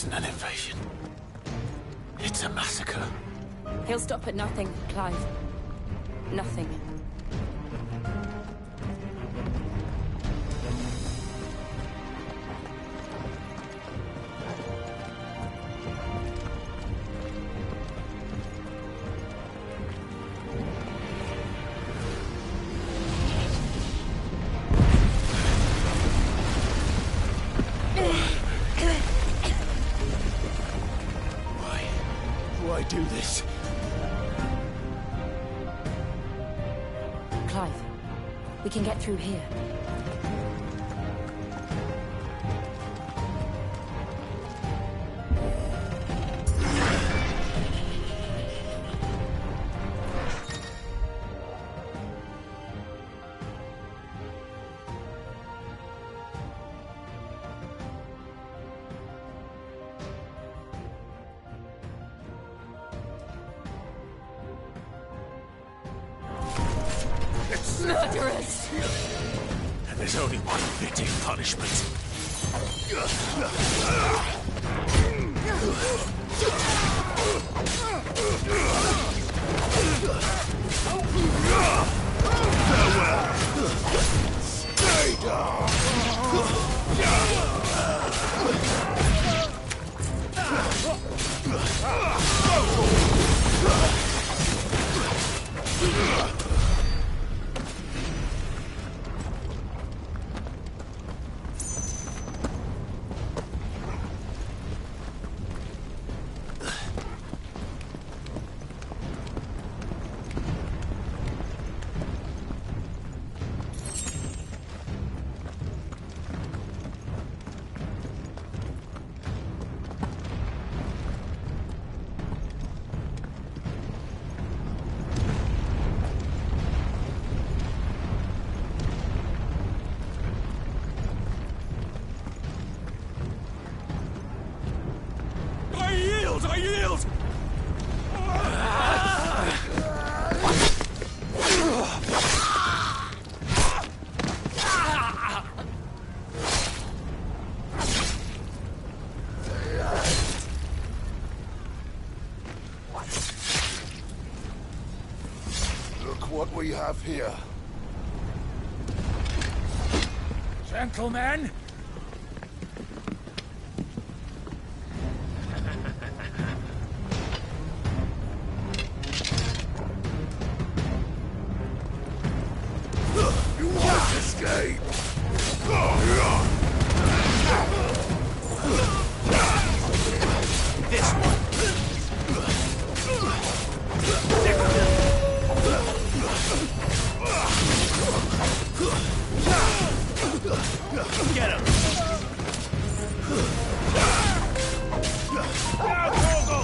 isn't an invasion. It's a massacre. He'll stop at nothing, Clive. Nothing. Why do this? Clive, we can get through here. Murderers! And there's only one fitting punishment. Farewell! Stay down! I yield! Look what we have here. Gentlemen! Escape! This one! Get him! Now, Torgal!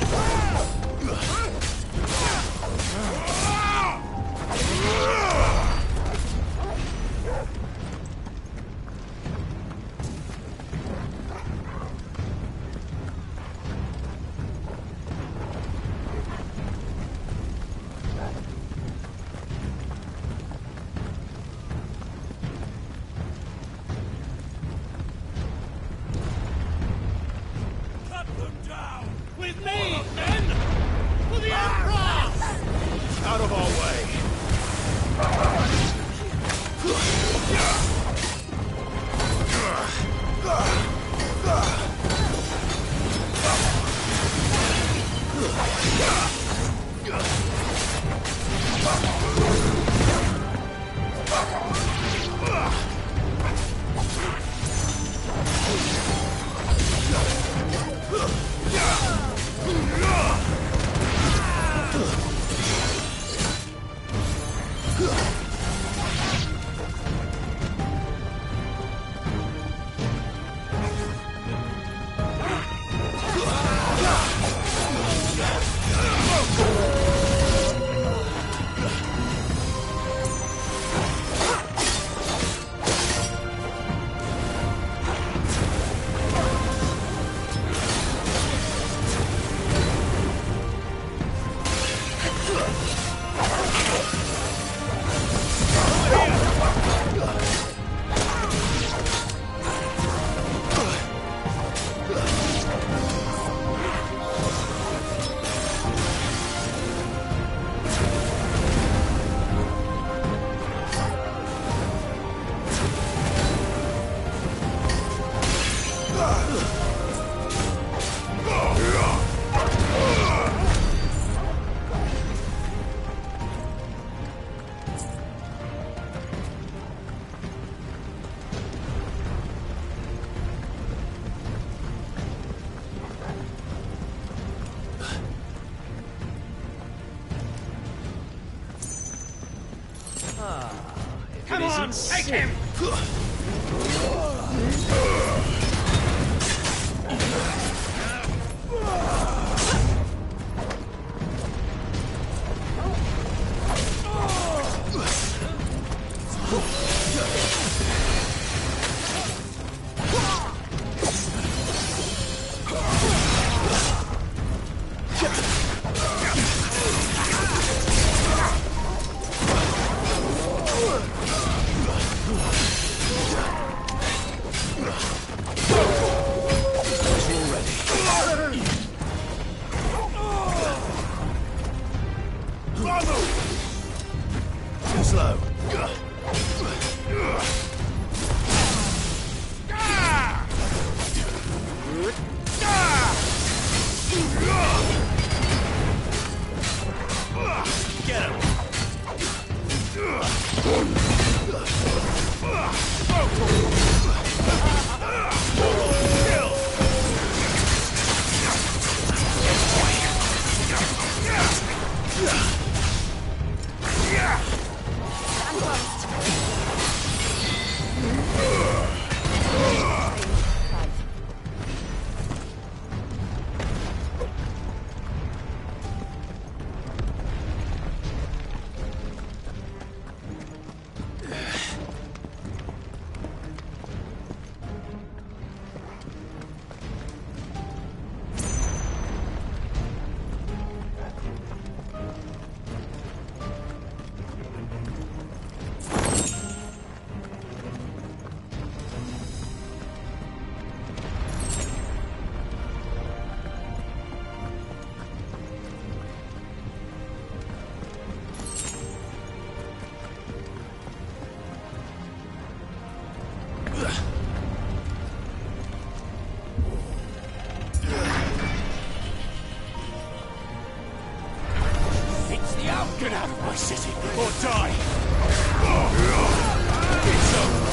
Take him! Get out of my city, or die! It's over!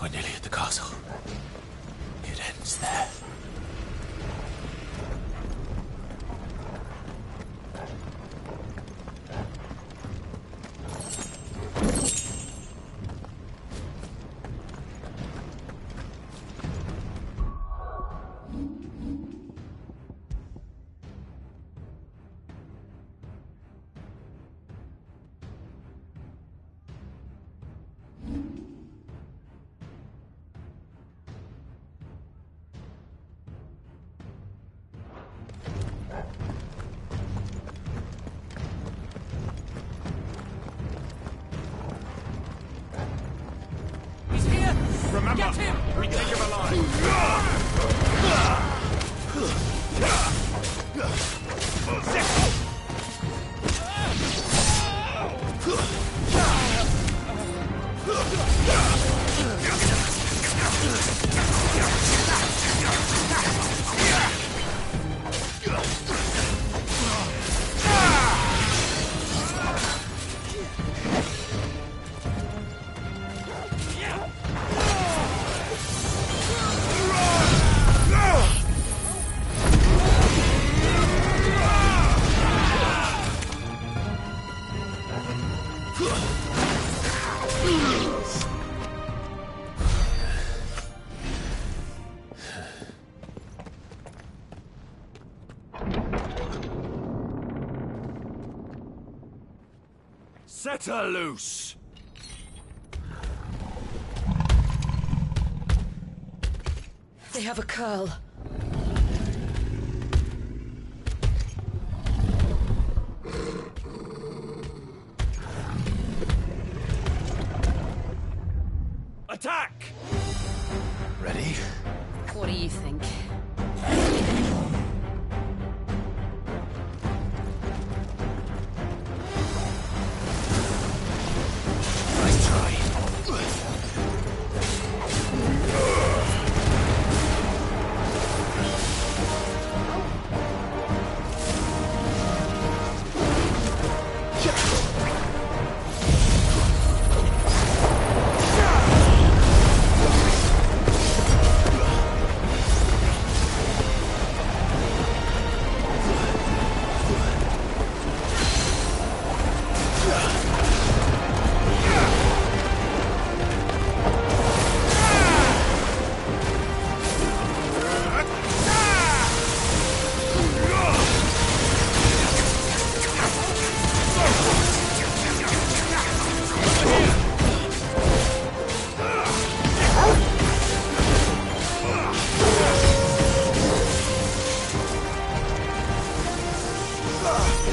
We're nearly at the castle. It ends there. Remember, Get him! we take him alive. Set her loose! They have a curl.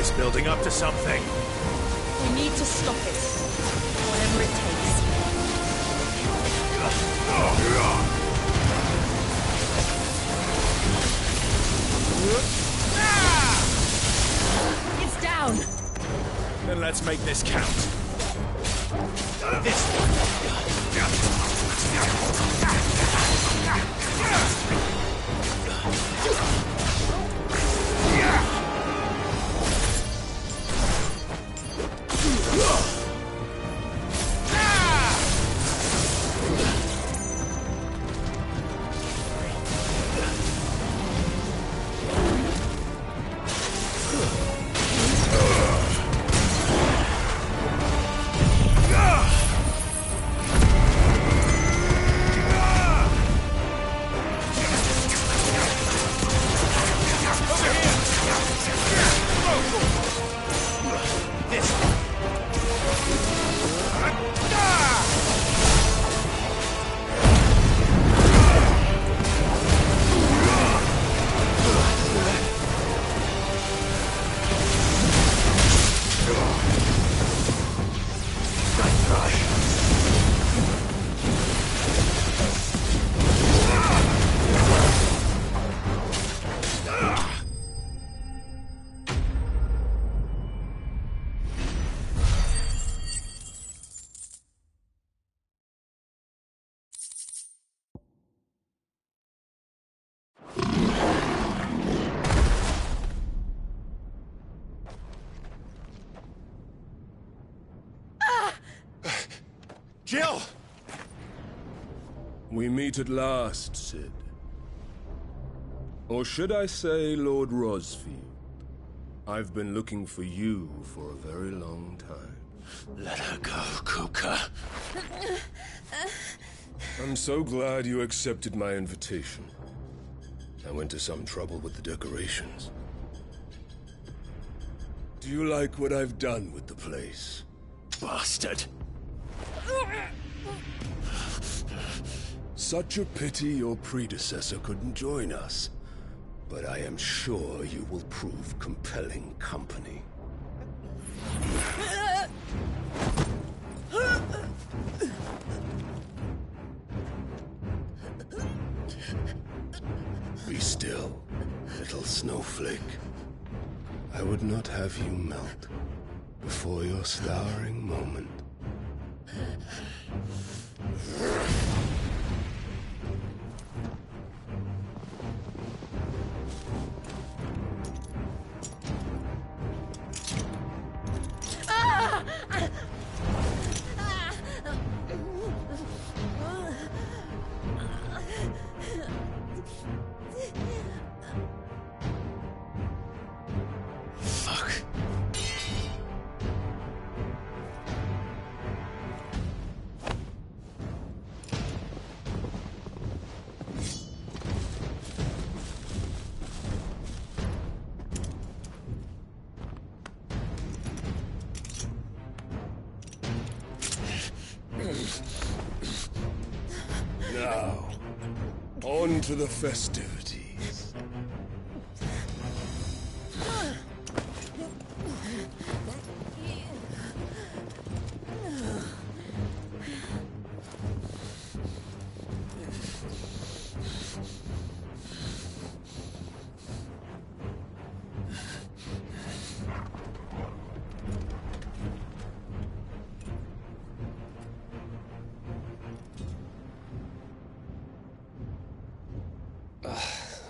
It's building up to something. We need to stop it. Whatever it takes. It's down. Then let's make this count. This one. Jill! We meet at last, Sid. Or should I say, Lord Rosfield? I've been looking for you for a very long time. Let her go, Kuka. I'm so glad you accepted my invitation. I went to some trouble with the decorations. Do you like what I've done with the place? Bastard. Such a pity your predecessor couldn't join us. But I am sure you will prove compelling company. Be still, little snowflake. I would not have you melt before your starring moment. Now, on to the festivities.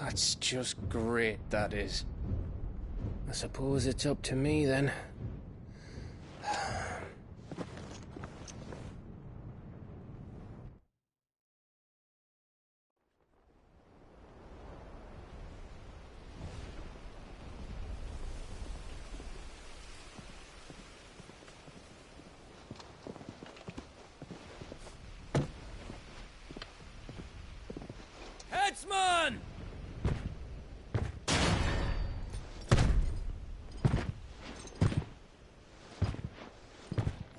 That's just great, that is. I suppose it's up to me then. Headsman!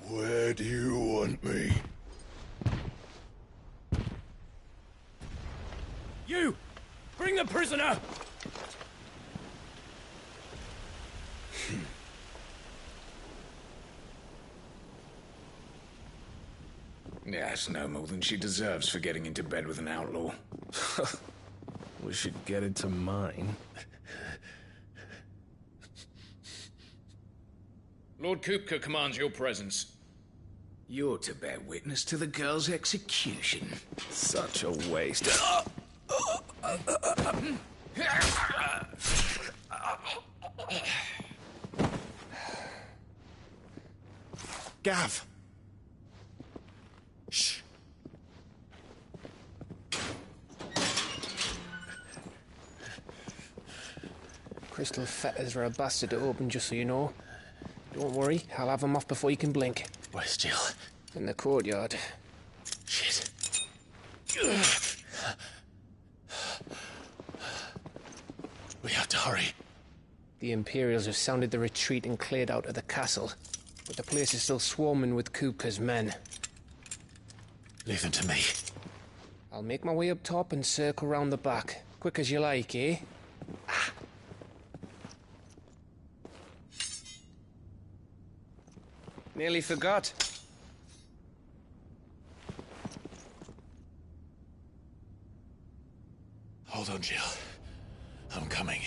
Where do you want me? You! Bring the prisoner! Yes, no more than she deserves for getting into bed with an outlaw. We should get into mine. Lord Kupka commands your presence. You're to bear witness to the girl's execution. Such a waste. Gav! Shh. Crystal fetters are a bastard to open, just so you know. Don't worry, I'll have them off before you can blink. Where's Jill? In the courtyard. Shit. We have to hurry. The Imperials have sounded the retreat and cleared out of the castle. But the place is still swarming with Kupka's men. Leave them to me. I'll make my way up top and circle round the back. Quick as you like, eh? Nearly forgot. Hold on, Jill. I'm coming.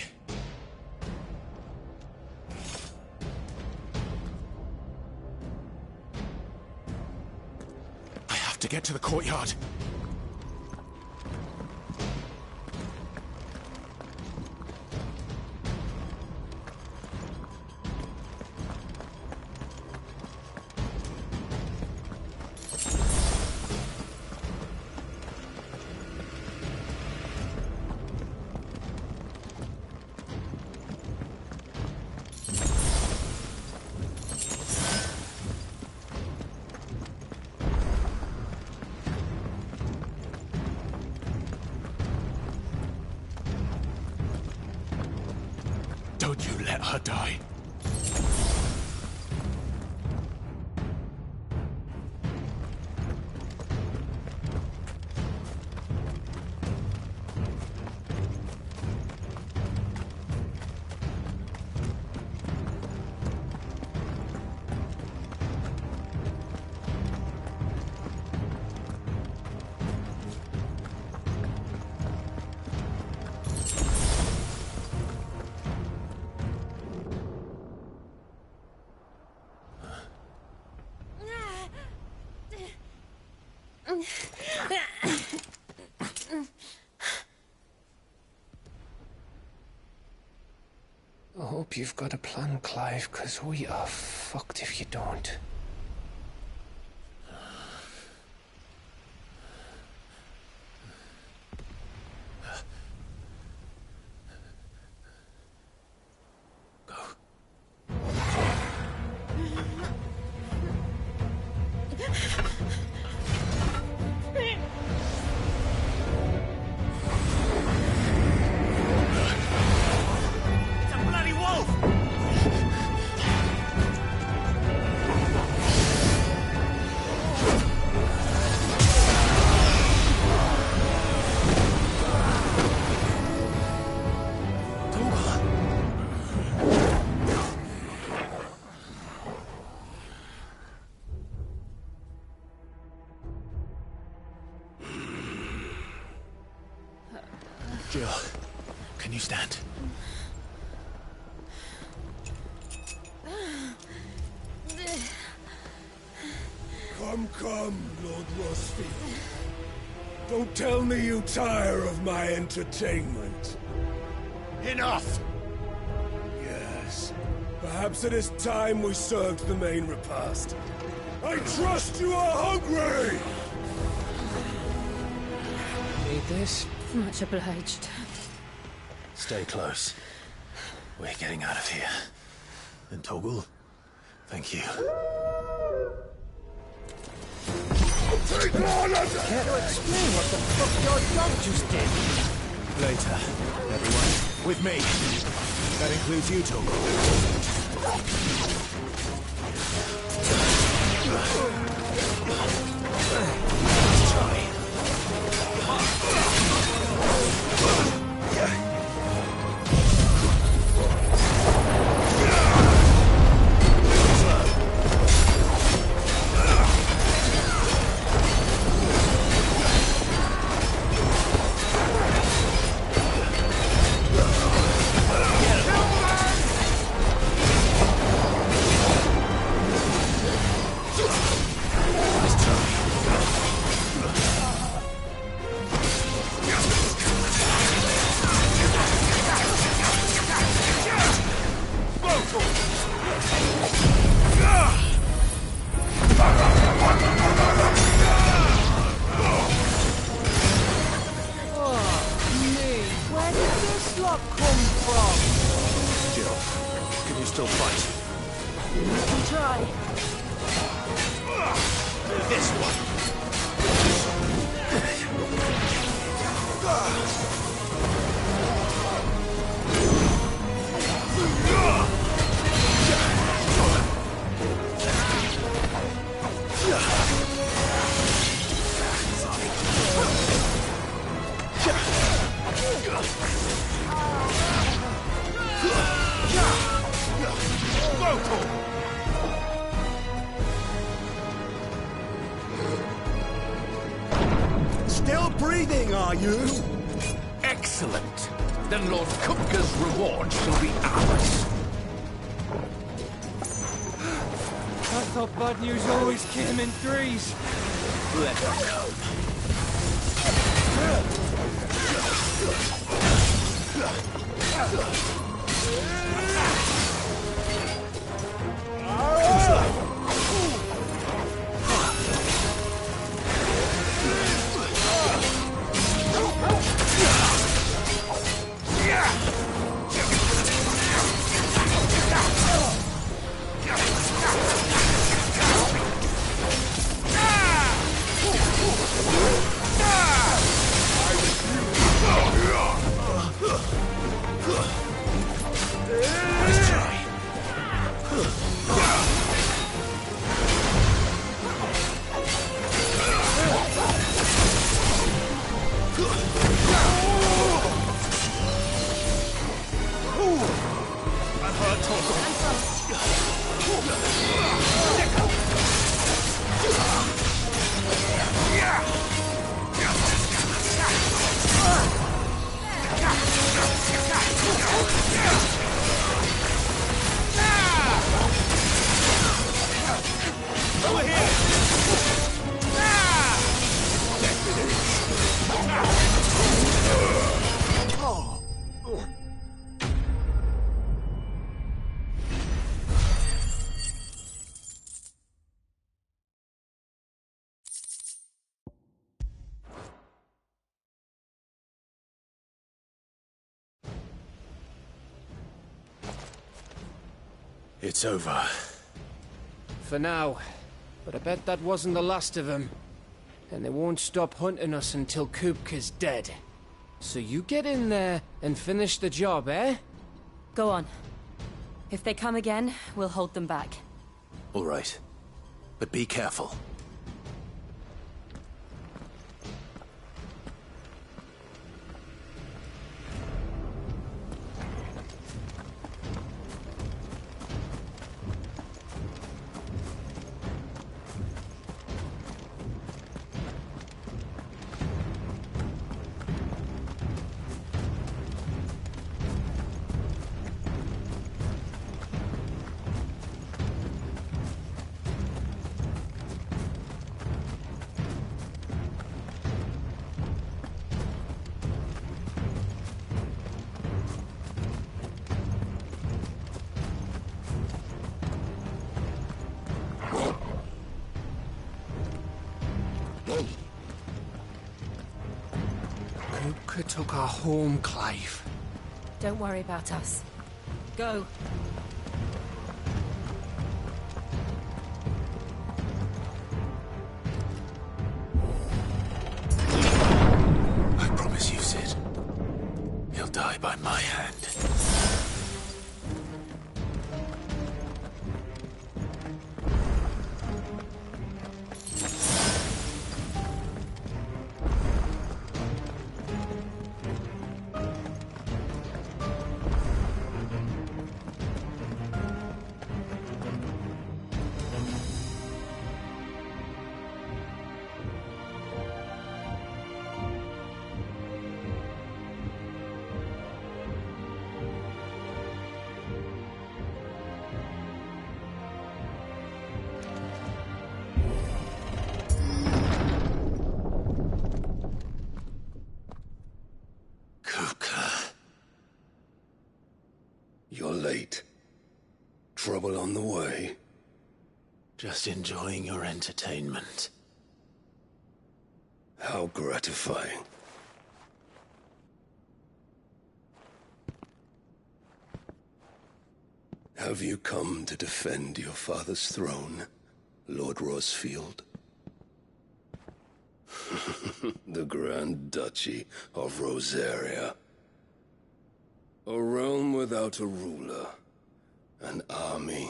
I have to get to the courtyard. Don't you let her die. I hope you've got a plan, Clive, because we are fucked if you don't. Jill, can you stand? Come, Lord Rosalith. Don't tell me you tire of my entertainment. Enough! Yes. Perhaps it is time we served the main repast. I trust you are hungry! Need this? Much obliged. Stay close. We're getting out of here. And Toggle, thank you. Take on it! Care to explain what the fuck your dog just did? Later, everyone. With me. That includes you, Let's try. Try. This one. Still breathing, are you? Excellent. Then Lord Kupka's reward shall be ours. I thought bad news always came in threes. Let them come. It's over. For now. But I bet that wasn't the last of them. And they won't stop hunting us until Kupka's dead. So you get in there and finish the job, eh? Go on. If they come again, we'll hold them back. All right. But be careful. Kupka took our home, Clive. Don't worry about us. Go. I promise you, Sid. He'll die by my hand. You're late. Trouble on the way? Just enjoying your entertainment. How gratifying. Have you come to defend your father's throne, Lord Rosfield? The Grand Duchy of Rosaria. A realm without a ruler, an army,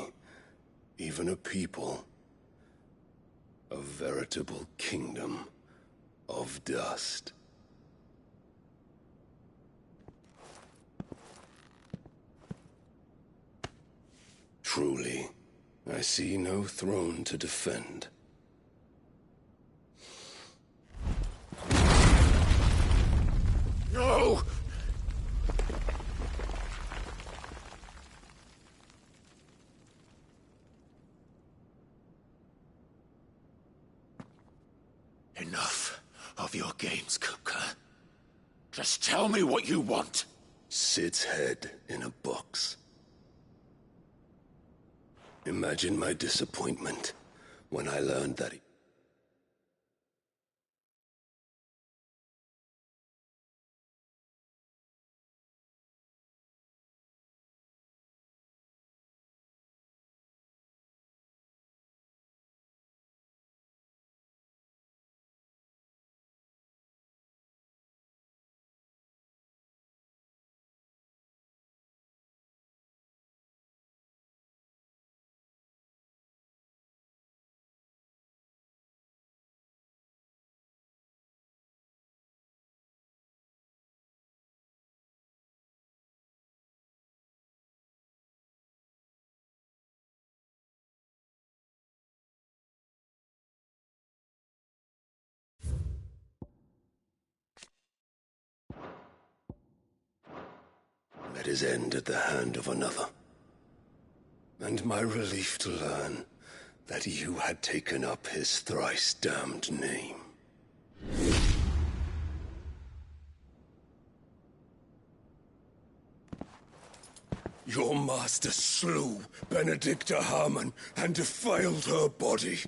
even a people. A veritable kingdom of dust. Truly, I see no throne to defend. No! Enough of your games, Kuka. Just tell me what you want. Sid's head in a box. Imagine my disappointment when I learned that he... met his end at the hand of another. And my relief to learn that you had taken up his thrice-damned name. Your master slew Benedicta Harmon and defiled her body.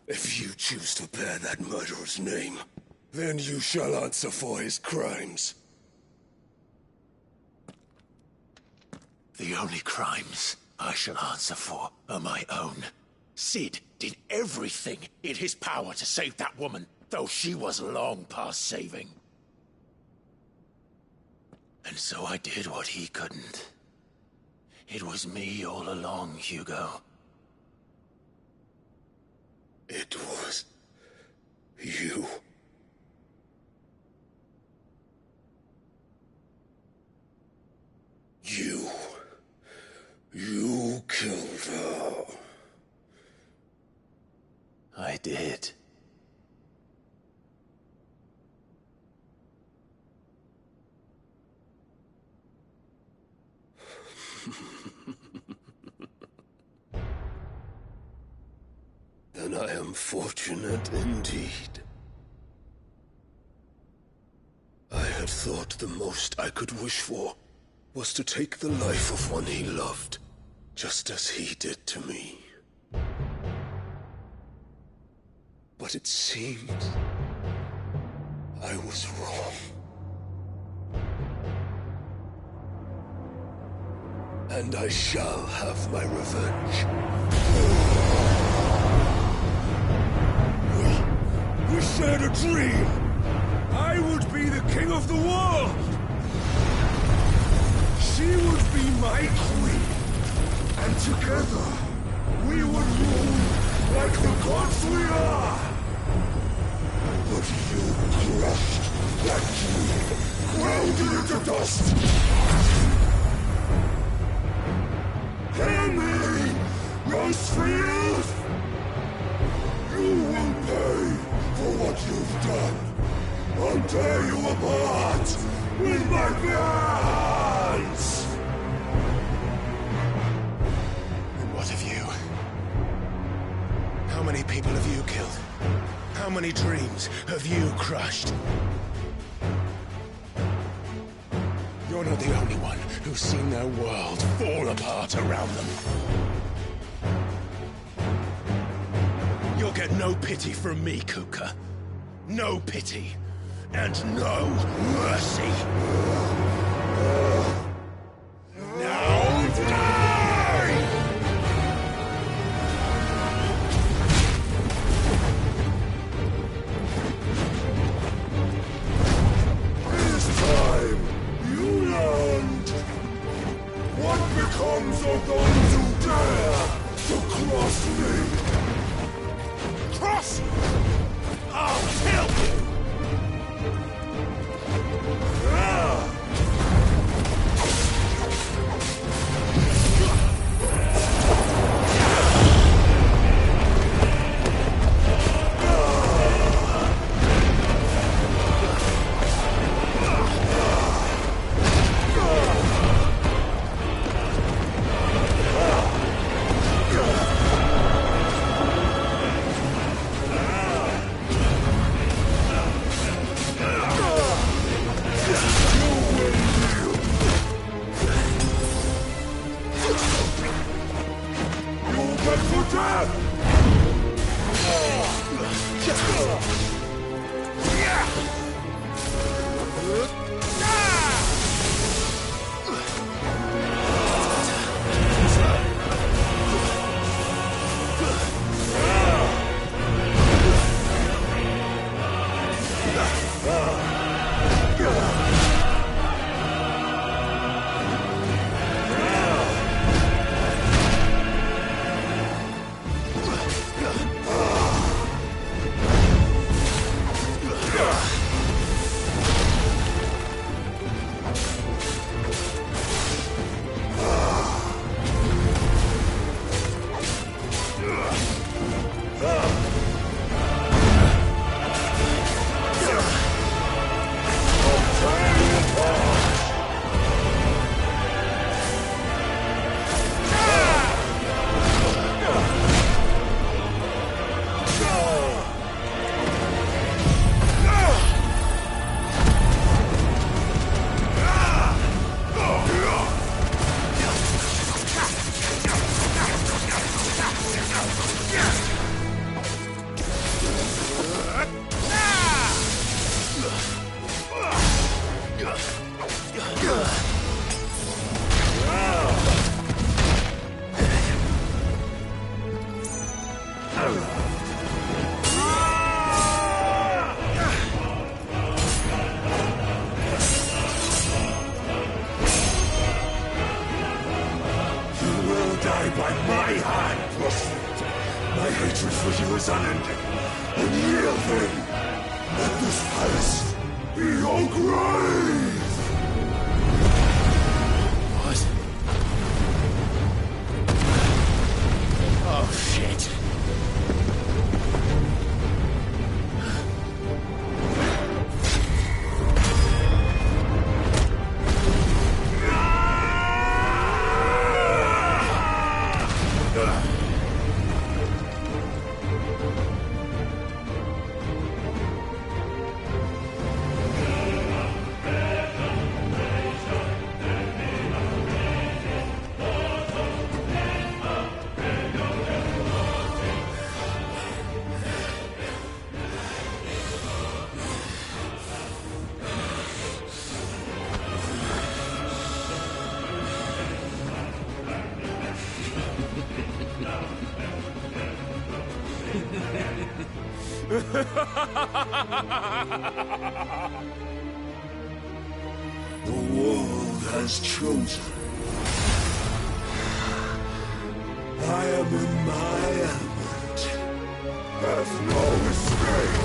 If you choose to bear that murderer's name, then you shall answer for his crimes. The only crimes I shall answer for are my own. Sid did everything in his power to save that woman, though she was long past saving. And so I did what he couldn't. It was me all along, Hugo. It was... you. You killed her. I did. Then I am fortunate indeed. I had thought the most I could wish for was to take the life of one he loved, just as he did to me. But it seems I was wrong. And I shall have my revenge. We shared a dream! I would be the king of the world! She would be my queen! And together, we would rule like the gods we are! But you crushed that dream, ground it into dust! Hear me, Rosefield! You will pay for what you've done. I'll tear you apart with my bare hands! And what of you? How many people have you killed? How many dreams have you crushed? You're not the only one who's seen their world fall apart around them. You'll get no pity from me, Kuka. No pity. And no mercy. comes of those who dare to cross me! Cross you! I'll kill you! The world has chosen. I am in my element. There's no escape.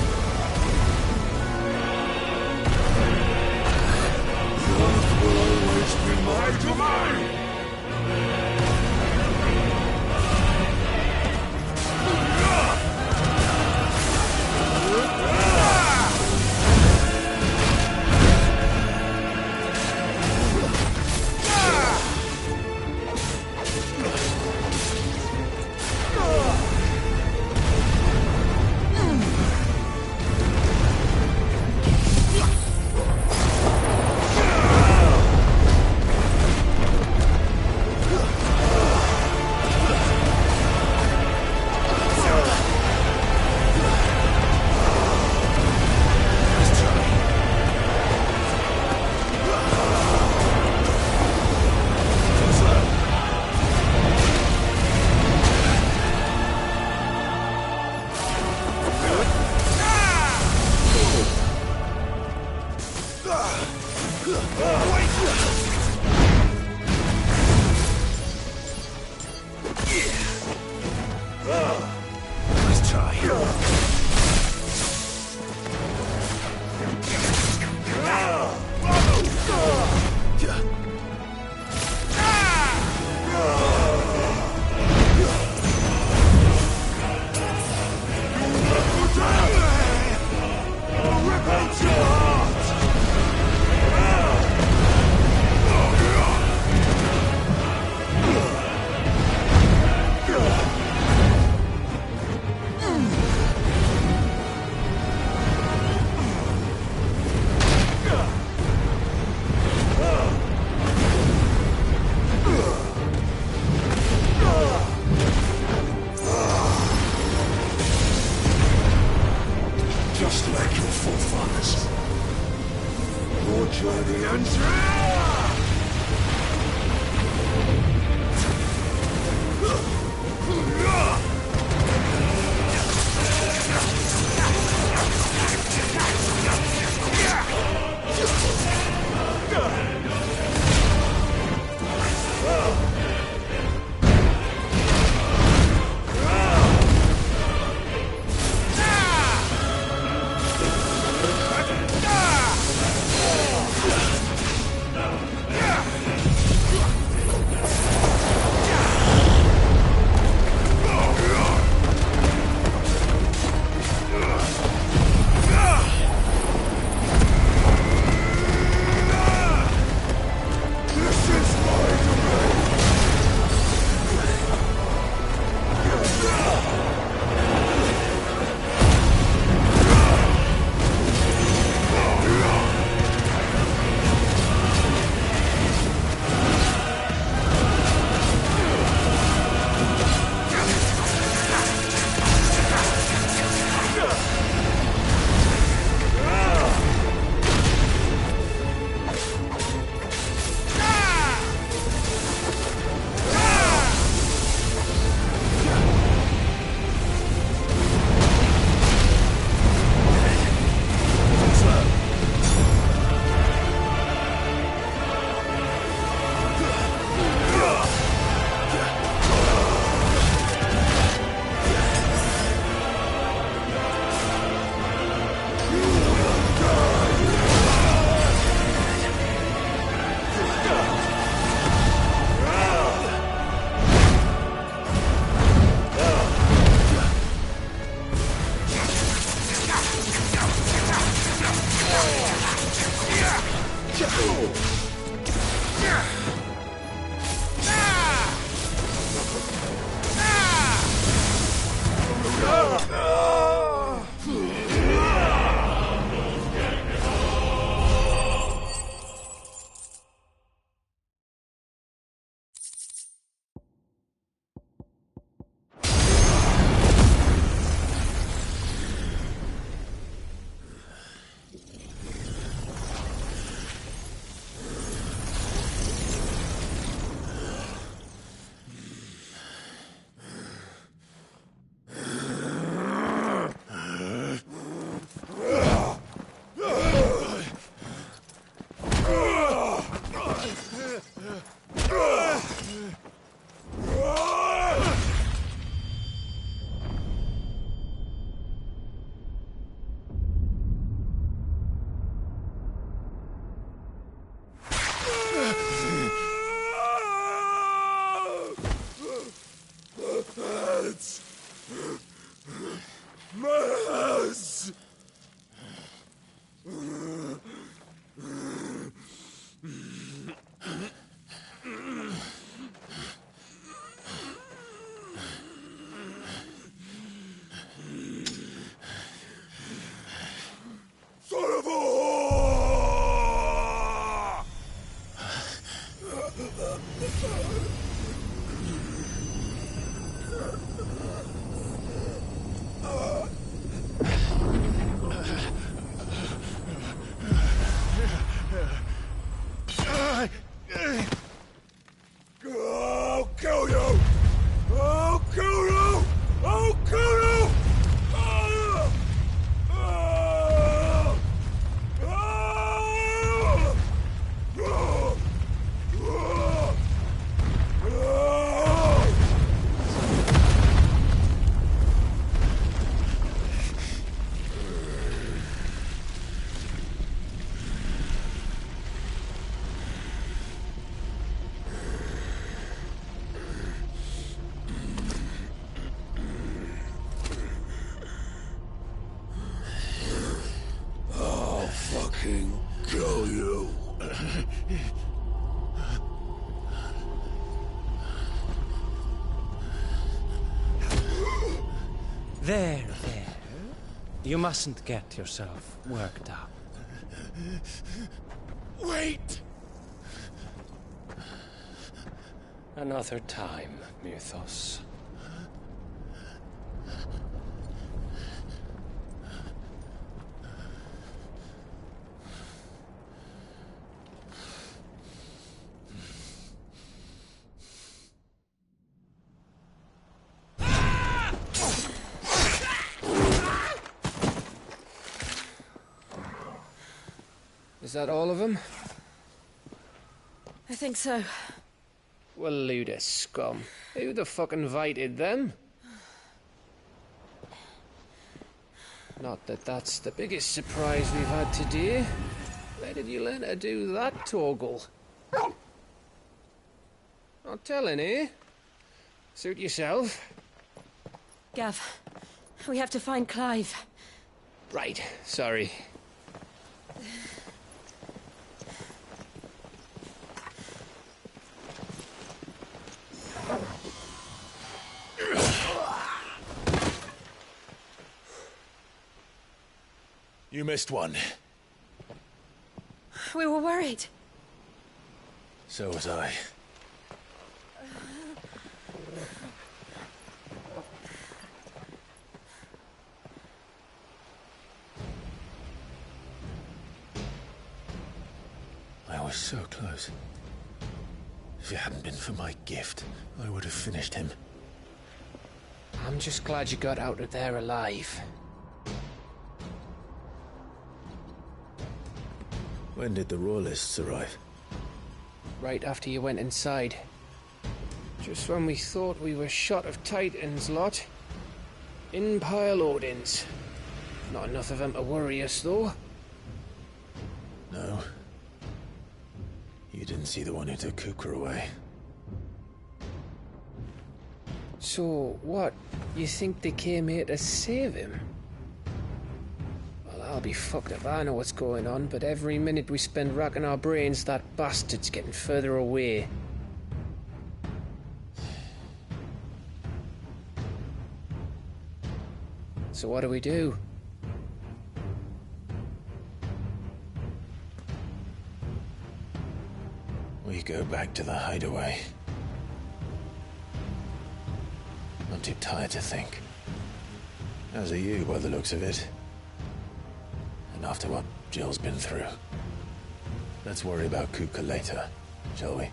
The earth will always be my domain. I'll kill you! I'll kill you! I'll kill you! Ah! Ah! Ah! Ah! Ah! I'll fucking kill you. There. You mustn't get yourself worked up. Wait! Another time, Mythos. Is that all of them? I think so. Well, load of scum. Who the fuck invited them? Not that that's the biggest surprise we've had today. Where did you learn to do that, Toggle? Not telling, eh? Suit yourself. Gav, we have to find Clive. Right, sorry. You missed one. We were worried. So was I. I was so close. If it hadn't been for my gift, I would have finished him. I'm just glad you got out of there alive. When did the Royalists arrive? Right after you went inside. Just when we thought we were shot of Titans, lot. In pile Odins. Not enough of them to worry us, though. No. You didn't see the one who took Kupka away. So, what? You think they came here to save him? Well, I'll be fucked if I know what's going on, but every minute we spend racking our brains, that bastard's getting further away. So what do we do? We go back to the hideaway. I'm too tired to think. As are you, by the looks of it. And after what Jill's been through. Let's worry about Kupka later, shall we?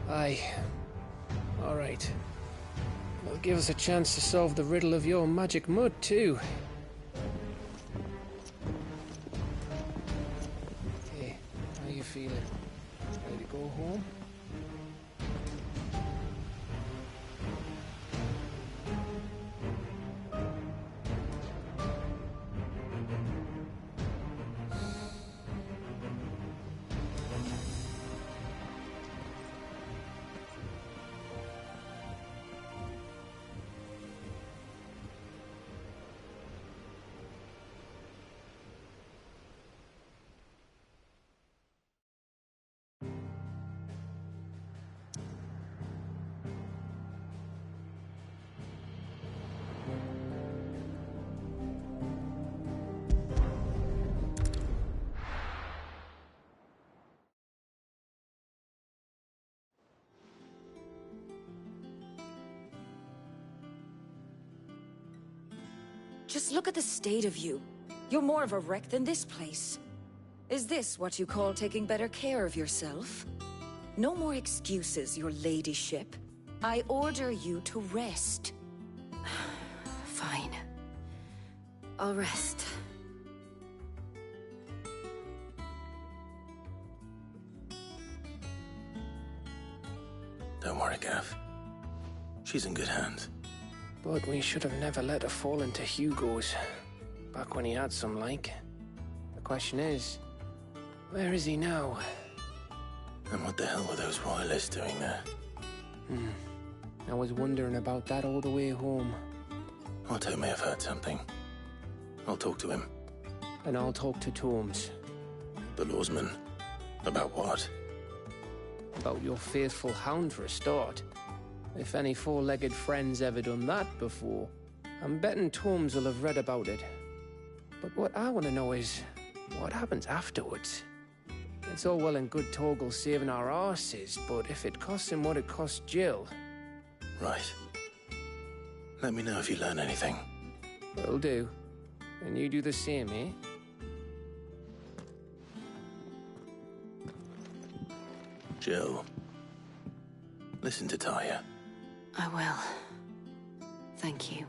Aye. All right. It'll give us a chance to solve the riddle of your magic mud, too. Hey, how you feeling? Ready to go home? Just look at the state of you. You're more of a wreck than this place. Is this what you call taking better care of yourself? No more excuses, your ladyship. I order you to rest. Fine. I'll rest. Don't worry, Gav. She's in good hands. But we should have never let her fall into Hugo's. Back when he had some like. The question is, where is he now? And what the hell were those royalists doing there? I was wondering about that all the way home. Otto may have heard something. I'll talk to him. And I'll talk to Tomes. The lawsman. About what? About your faithful hound for a start. If any four-legged friend's ever done that before, I'm betting Tomes will have read about it. But what I want to know is, what happens afterwards? It's all well and good Torgal saving our arses, but if it costs him what it cost Jill... Right. Let me know if you learn anything. Will do. And you do the same, eh? Jill. Listen to Taya. I will. Thank you.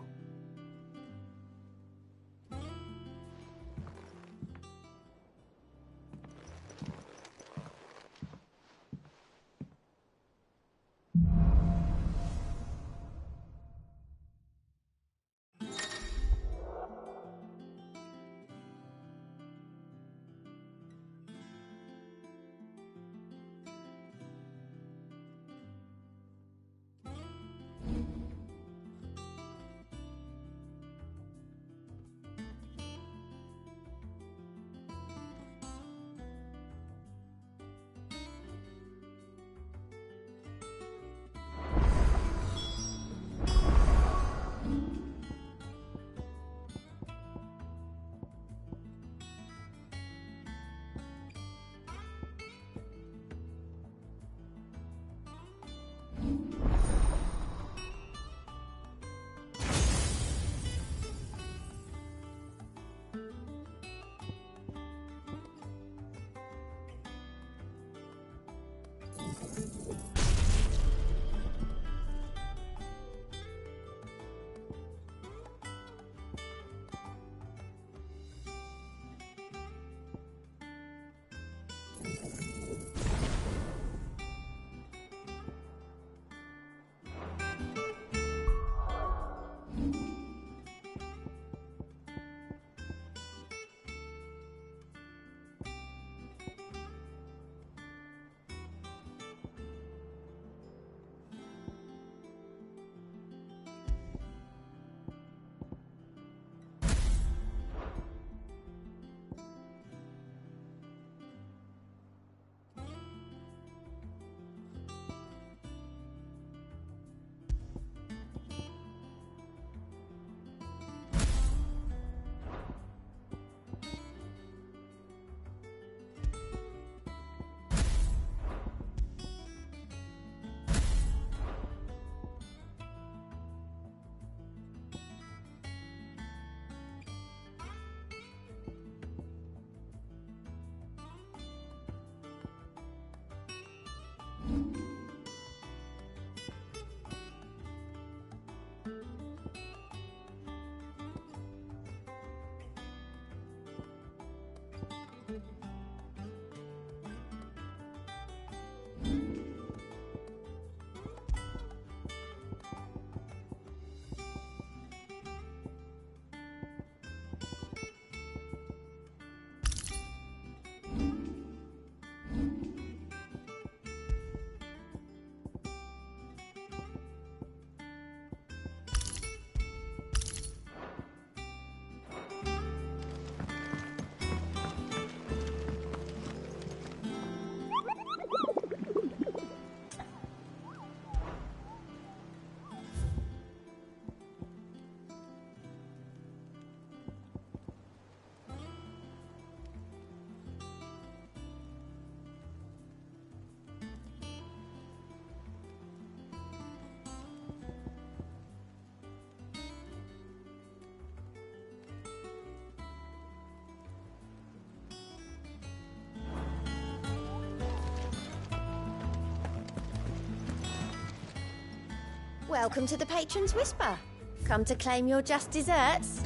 Welcome to the Patron's Whisper. Come to claim your just desserts?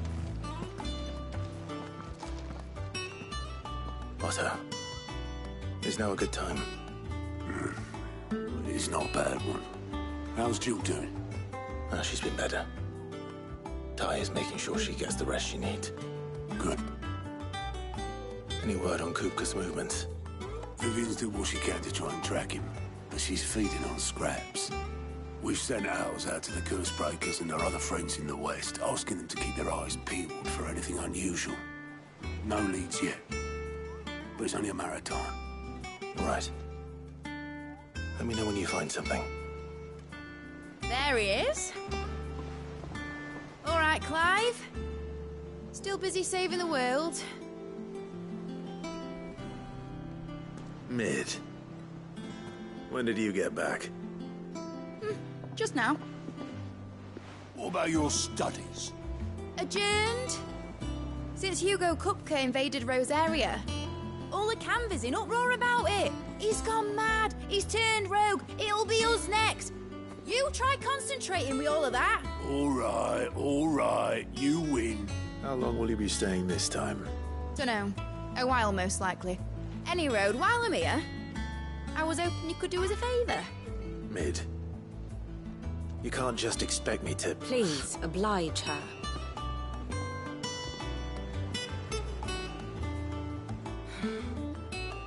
Otto, is now a good time? It's not a bad one. How's Jill doing? She's been better. Ty is making sure she gets the rest she needs. Good. Any word on Kupka's movements? Vivian's did what she can to try and track him, but she's feeding on scraps. We've sent ours out to the curse breakers and our other friends in the west, asking them to keep their eyes peeled for anything unusual. No leads yet, but it's only a matter of time. Right. Let me know when you find something. There he is. All right, Clive. Still busy saving the world. Mid. When did you get back? Just now. What about your studies? Adjourned. Since Hugo Kupka invaded Rosaria. All the canvas in uproar about it. He's gone mad. He's turned rogue. It'll be us next. You try concentrating with all of that. All right. You win. How long will you be staying this time? Dunno. A while, most likely. Any road, while I'm here, I was hoping you could do us a favour. Mid. You can't just expect me to... Please, oblige her.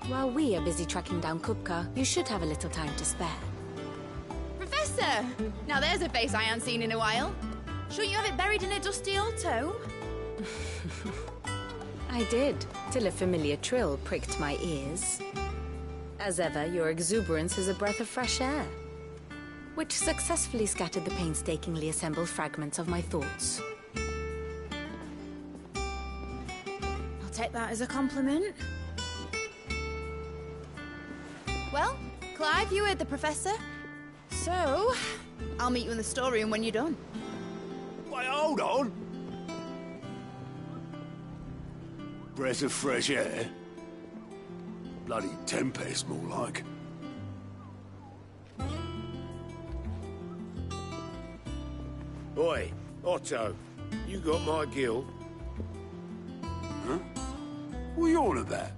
While we are busy tracking down Kupka, you should have a little time to spare. Professor! Now there's a face I haven't seen in a while. Shouldn't you have it buried in a dusty old tome? I did, till a familiar trill pricked my ears. As ever, your exuberance is a breath of fresh air, which successfully scattered the painstakingly assembled fragments of my thoughts. I'll take that as a compliment. Well, Clive, you heard the Professor. So, I'll meet you in the storeroom when you're done. Wait, hold on. Breath of fresh air? Bloody tempest, more like. Oi, Otto, you got my gill? Huh? What are you on about?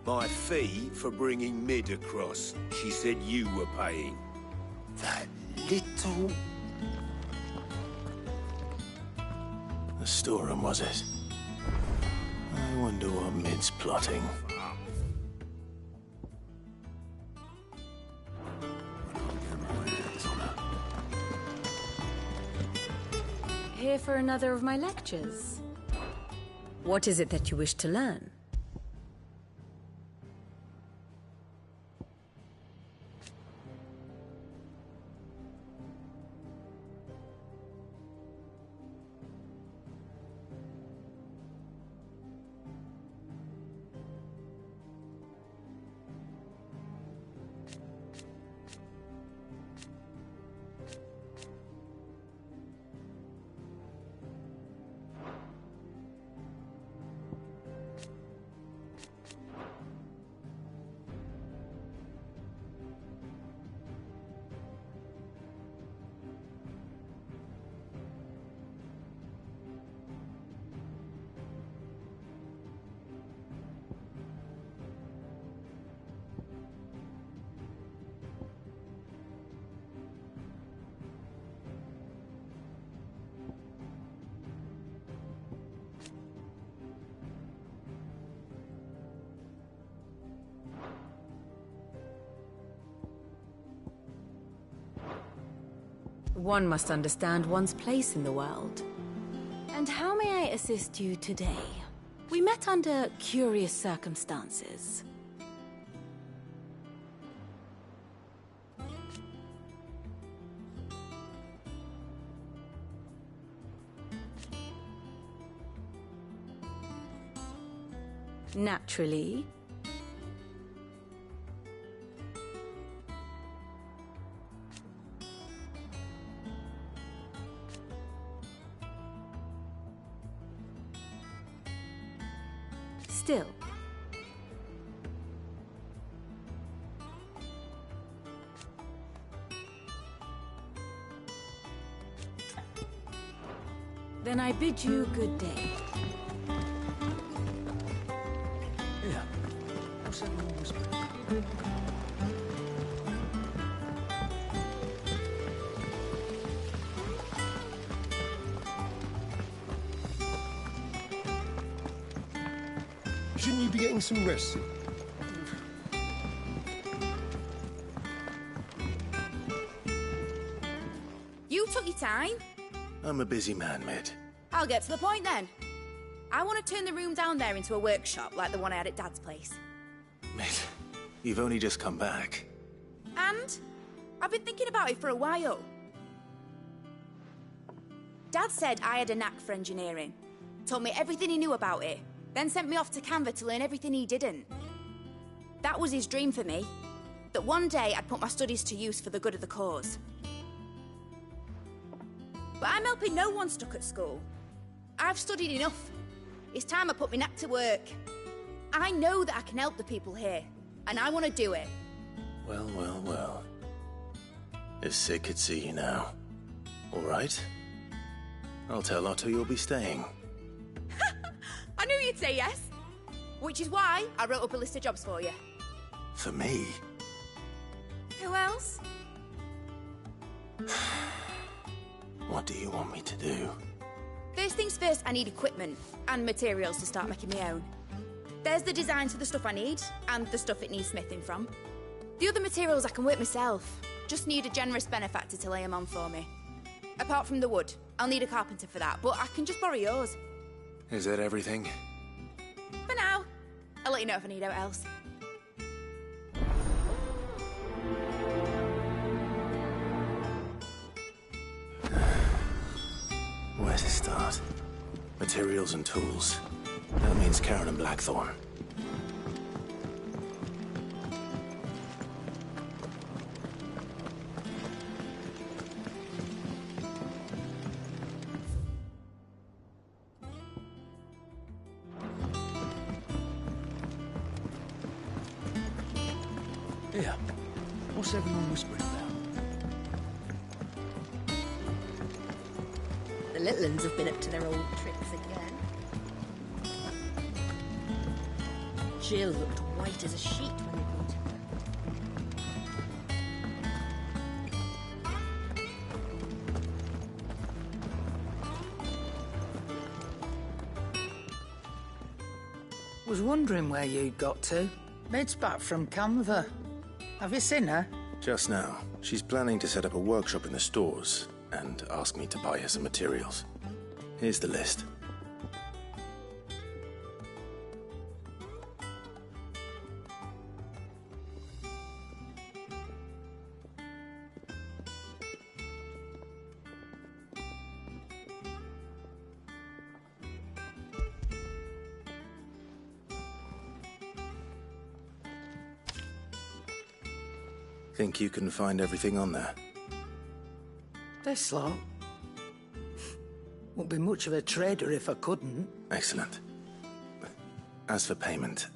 My fee for bringing Mid across. She said you were paying. That little... The storeroom, was it? I wonder what Mid's plotting. Here for another of my lectures. What is it that you wish to learn? One must understand one's place in the world. And how may I assist you today? We met under curious circumstances. Naturally. Still. Then I bid you good day. Yeah. What's that one whisper? Shouldn't you be getting some rest? You took your time. I'm a busy man, mate. I'll get to the point then. I want to turn the room down there into a workshop like the one I had at Dad's place. Mate, you've only just come back. And I've been thinking about it for a while. Dad said I had a knack for engineering. Told me everything he knew about it. Then sent me off to Canva to learn everything he didn't. That was his dream for me. That one day I'd put my studies to use for the good of the cause. But I'm helping no one stuck at school. I've studied enough. It's time I put my knack to work. I know that I can help the people here, and I want to do it. Well, well, well. If Sid could see you now. All right. I'll tell Otto you'll be staying. I knew you'd say yes. Which is why I wrote up a list of jobs for you. For me? Who else? What do you want me to do? First things first, I need equipment and materials to start making my own. There's the designs for the stuff I need, and the stuff it needs smithing from. The other materials I can work myself. Just need a generous benefactor to lay them on for me. Apart from the wood, I'll need a carpenter for that, but I can just borrow yours. Is that everything? For now. I'll let you know if I need out else. Where to start? Materials and tools. That means Karen and Blackthorn. Yeah. What's everyone whispering about? The little uns have been up to their old tricks again. Jill looked white as a sheet when they brought her. Was wondering where you'd got to. Mid's back from Canva. Have you seen her? Just now. She's planning to set up a workshop in the stores and ask me to buy her some materials. Here's the list. Think you can find everything on there? This lot. Wouldn't be much of a trader if I couldn't. Excellent. As for payment...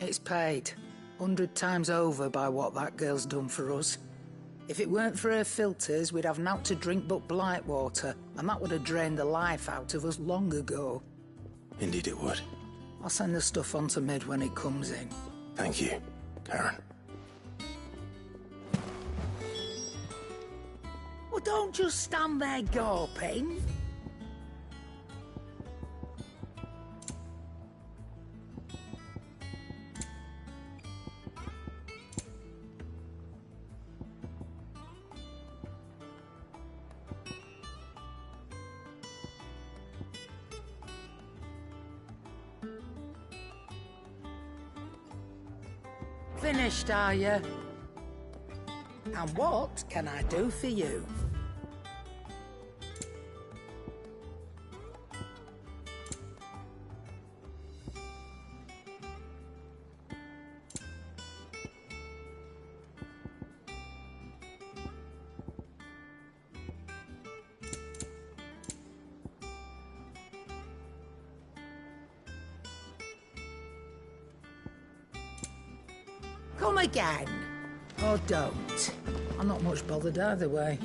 It's paid. 100 times over by what that girl's done for us. If it weren't for her filters, we'd have naught to drink but blight water, and that would have drained the life out of us long ago. Indeed it would. I'll send the stuff on to Mid when it comes in. Thank you, Karen. Well, don't just stand there gawping. Finished, are you? And what can I do for you? Come again. Or don't. I'm not much bothered either way.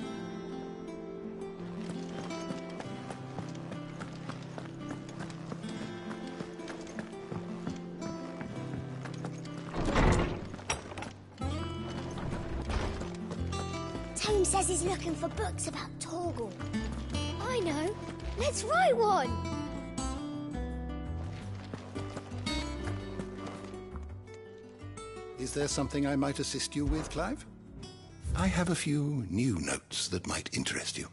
Tone says he's looking for books about Torgal. I know. Let's write one. Is there something I might assist you with, Clive? I have a few new notes that might interest you.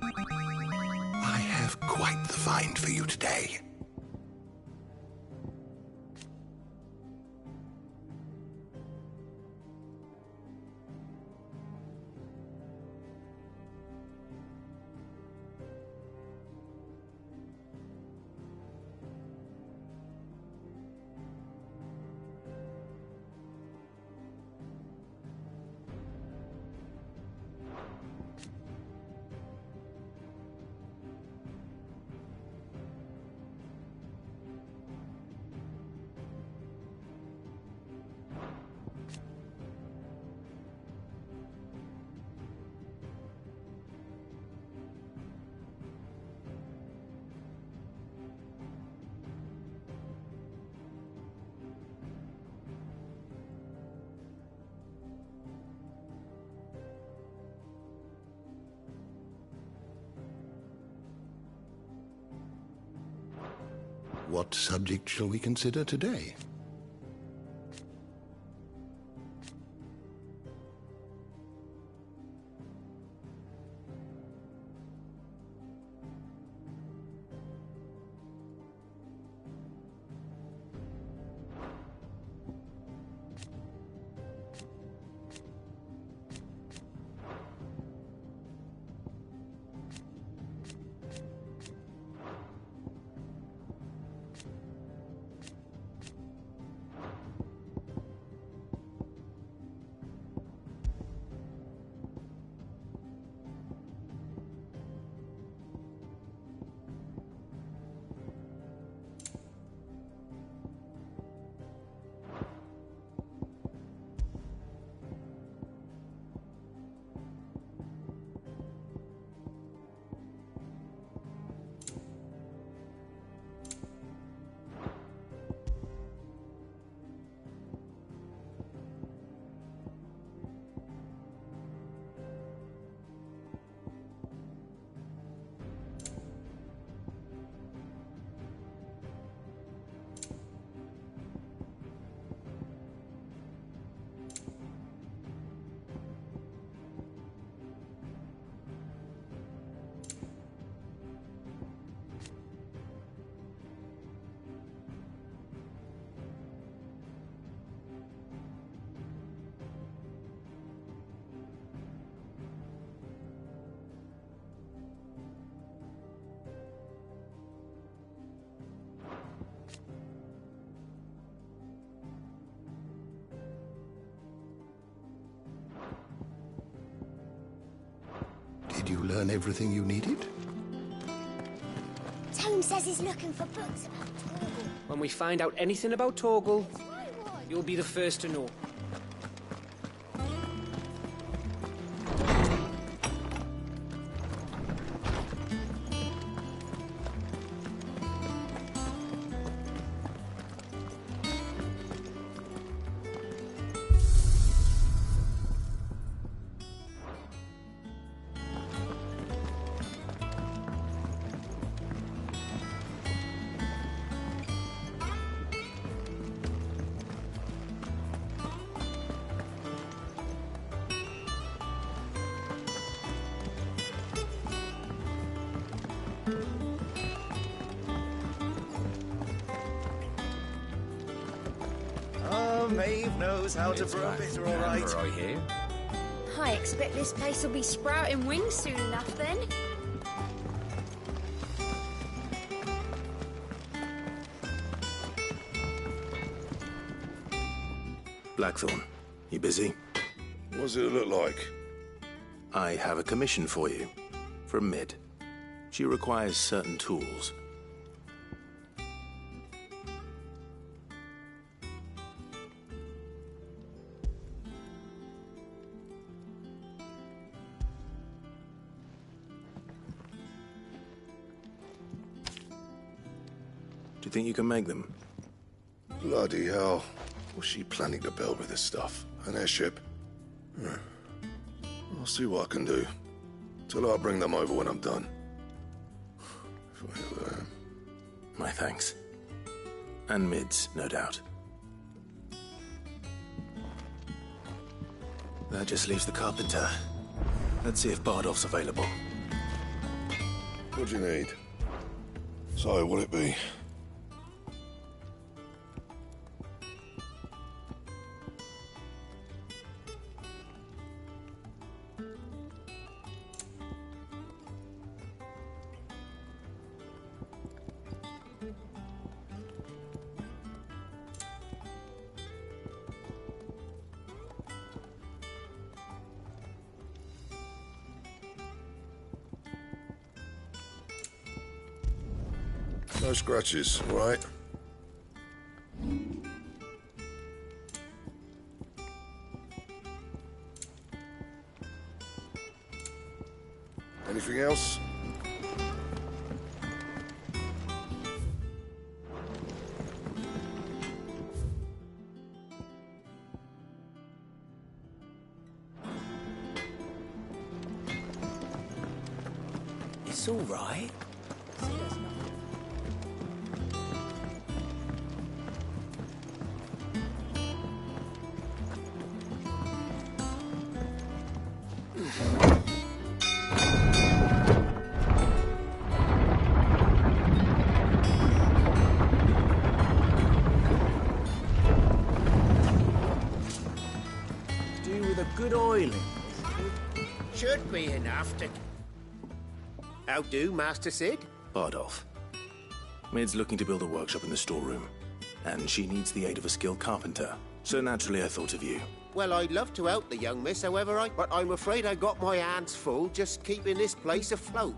I have quite the find for you today. What subject shall we consider today? Did you learn everything you needed? Tone says he's looking for books about Torgal. When we find out anything about Torgal, you'll be the first to know. Maeve knows how to brew a bitter, all right. Here. I expect this place will be sprouting wings soon enough then. Blackthorn, you busy? What's it look like? I have a commission for you. From Mid. She requires certain tools. Do you think you can make them? Bloody hell. What's she planning to build with this stuff? An airship? I'll see what I can do. Tell her I'll bring them over when I'm done. My thanks. And Mid's, no doubt. That just leaves the carpenter. Let's see if Bardolph's available. What do you need? So, will it be? No scratches, all right? Anything else? It's all right. Good oiling. Should be enough to... How do, Master Sid? Bardolph. Mid's looking to build a workshop in the storeroom, and she needs the aid of a skilled carpenter. So naturally I thought of you. Well, I'd love to help the young miss, but I'm afraid I got my hands full just keeping this place afloat.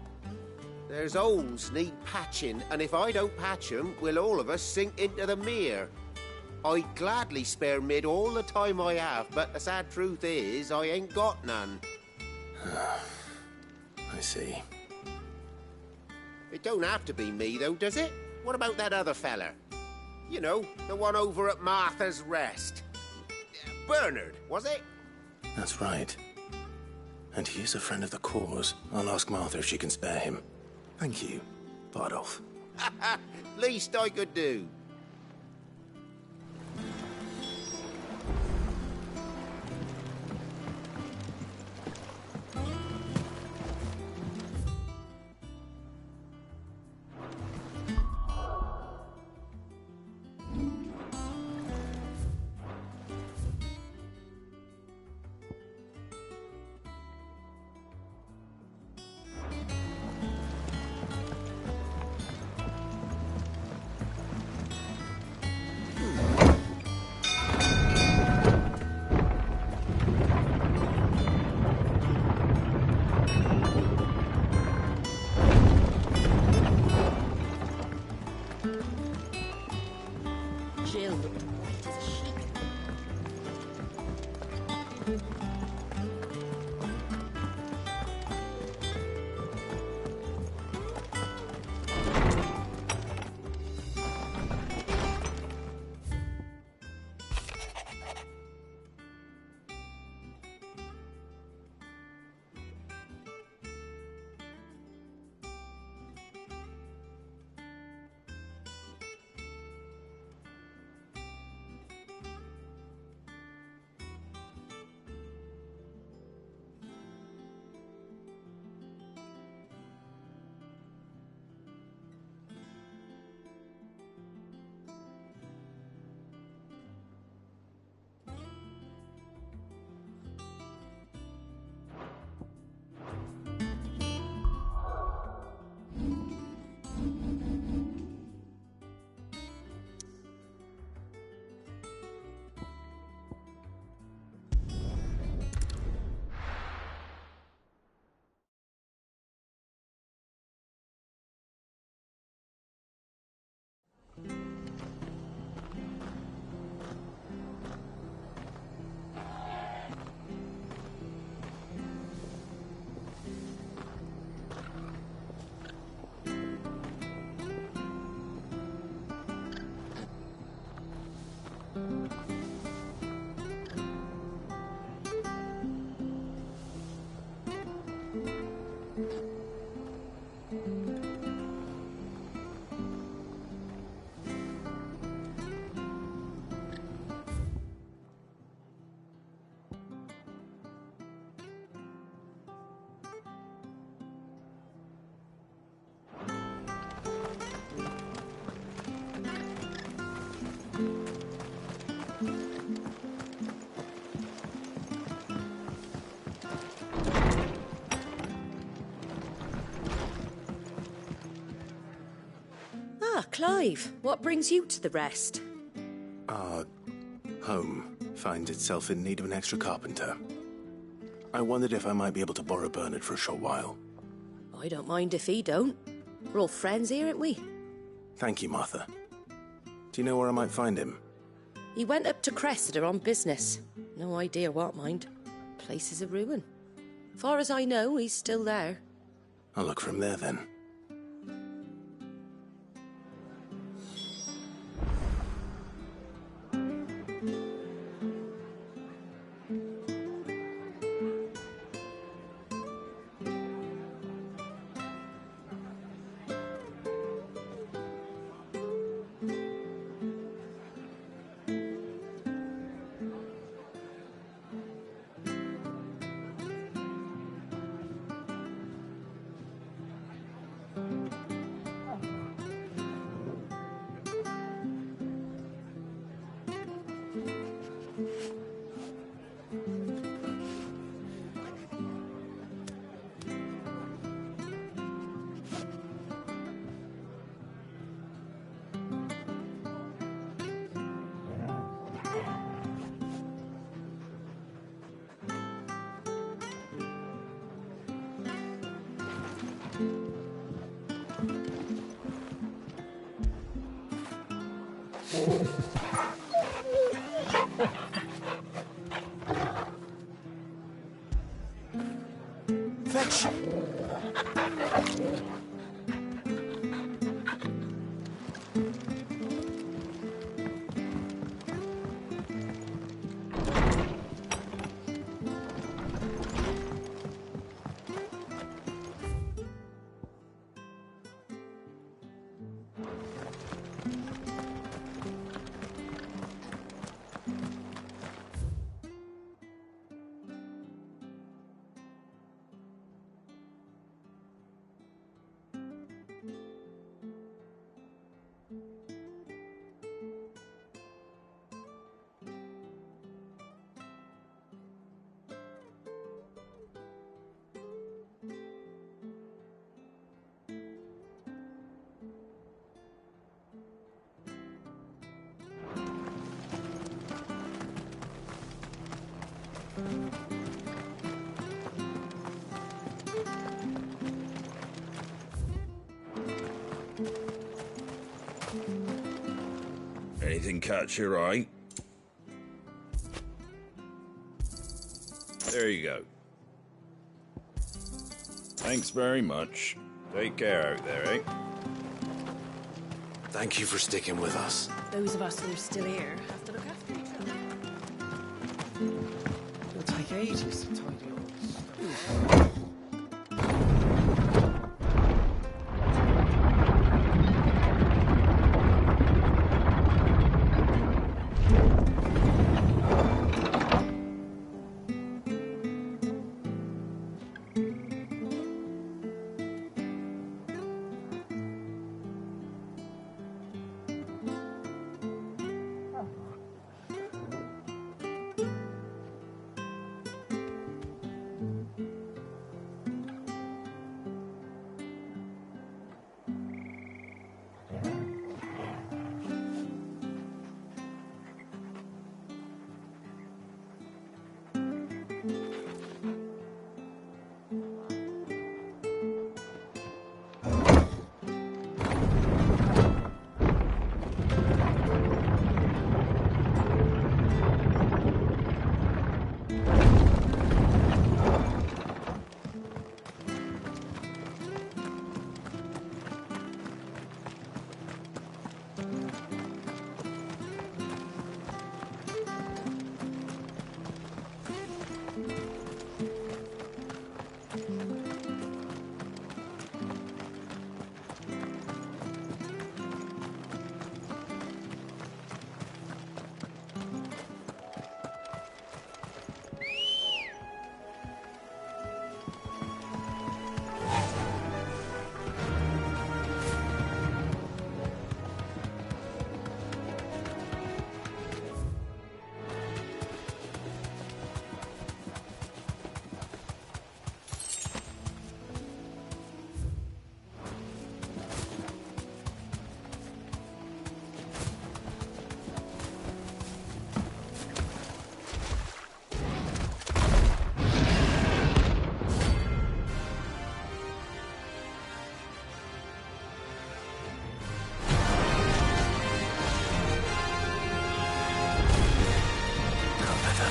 There's holes need patching, and if I don't patch them, we'll all of us sink into the mere. I'd gladly spare Mid all the time I have, but the sad truth is, I ain't got none. I see. It don't have to be me, though, does it? What about that other fella? You know, the one over at Martha's Rest. Bernard, was it? That's right. And he is a friend of the cause. I'll ask Martha if she can spare him. Thank you, Bardolph. Least I could do. Jill looked white as a sheet. Clive, what brings you to the rest? Our home finds itself in need of an extra carpenter. I wondered if I might be able to borrow Bernard for a short while. I don't mind if he don't. We're all friends here, aren't we? Thank you, Martha. Do you know where I might find him? He went up to Cressida on business. No idea what, mind. Place is a ruin. Far as I know, he's still there. I'll look for him there then. Fetch! Anything catch your eye? There you go. Thanks very much. Take care out there, eh? Thank you for sticking with us. Those of us who are still here have to look after each other. It'll take ages to tidy all this stuff.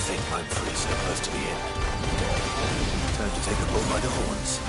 think I'm free so close to the end. Time to take the bull by the horns.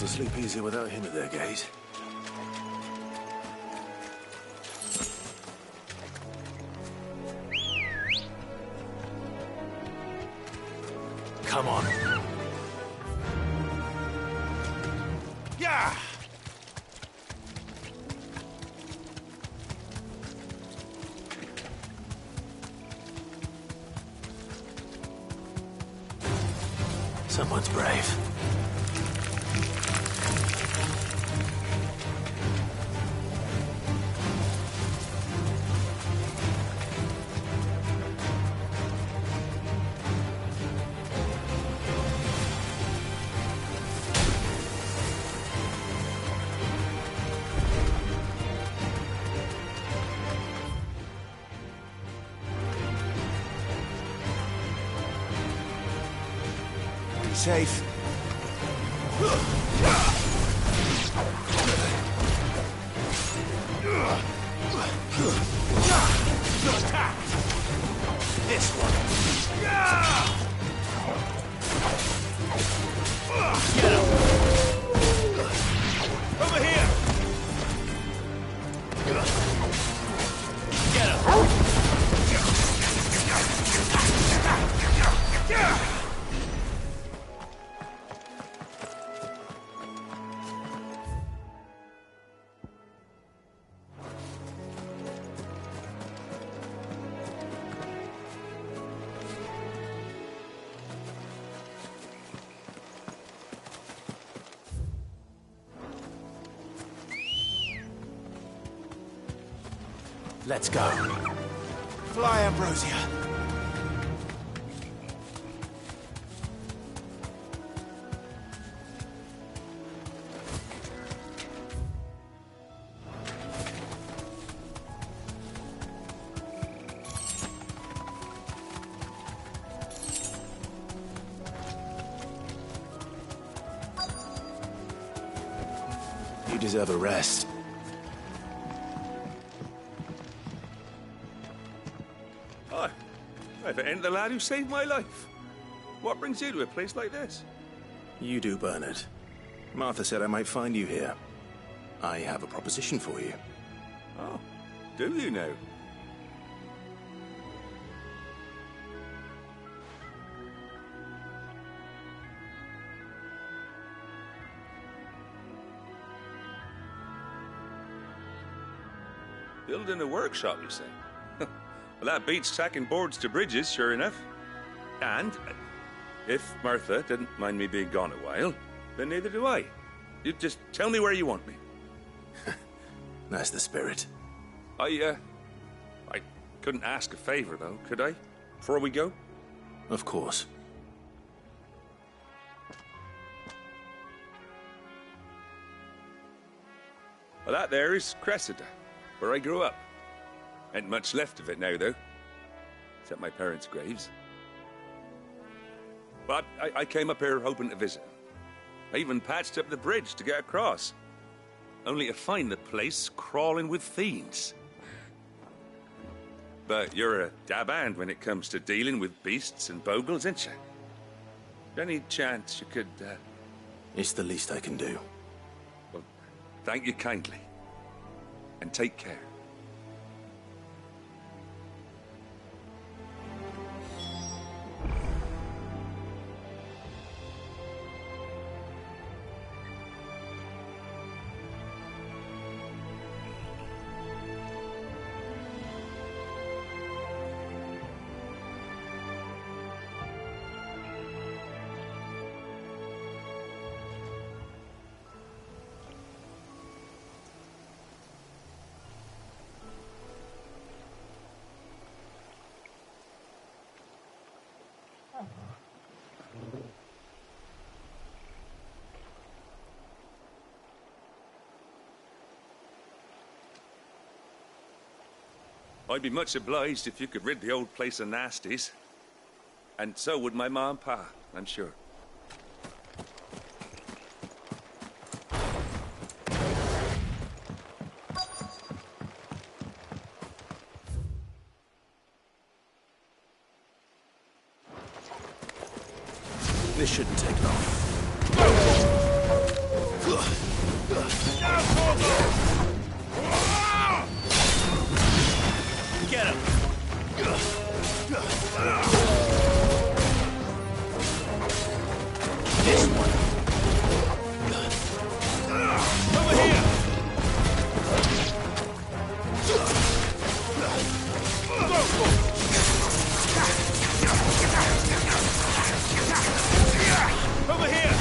Sleep easier without him at their gate. Come on. Yeah! Someone's brave. Safe. Attack! This one. Get him! Over here! Get him! Let's go. Fly, Ambrosia. You deserve a rest. If it ain't the lad who saved my life. What brings you to a place like this? You do, Bernard. Martha said I might find you here. I have a proposition for you. Oh, do you now? Building a workshop, you say? Well, that beats tacking boards to bridges, sure enough. And if Martha didn't mind me being gone a while, then neither do I. You just tell me where you want me. That's the spirit. I couldn't ask a favor, though, could I? Before we go? Of course. Well, that there is Cressida, where I grew up. Ain't much left of it now, though. Except my parents' graves. But I came up here hoping to visit. I even patched up the bridge to get across. Only to find the place crawling with fiends. But you're a dab hand when it comes to dealing with beasts and bogles, ain't you? Any chance you could, It's the least I can do. Well, thank you kindly. And take care. I'd be much obliged if you could rid the old place of nasties. And so would my ma and pa, I'm sure. This shouldn't take long. Get him! This one. Over here! Over here!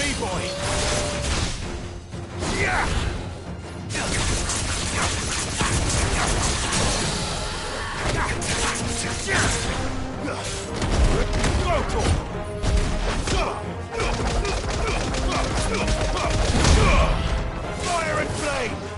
me, boy! Yeah! Fire and flame!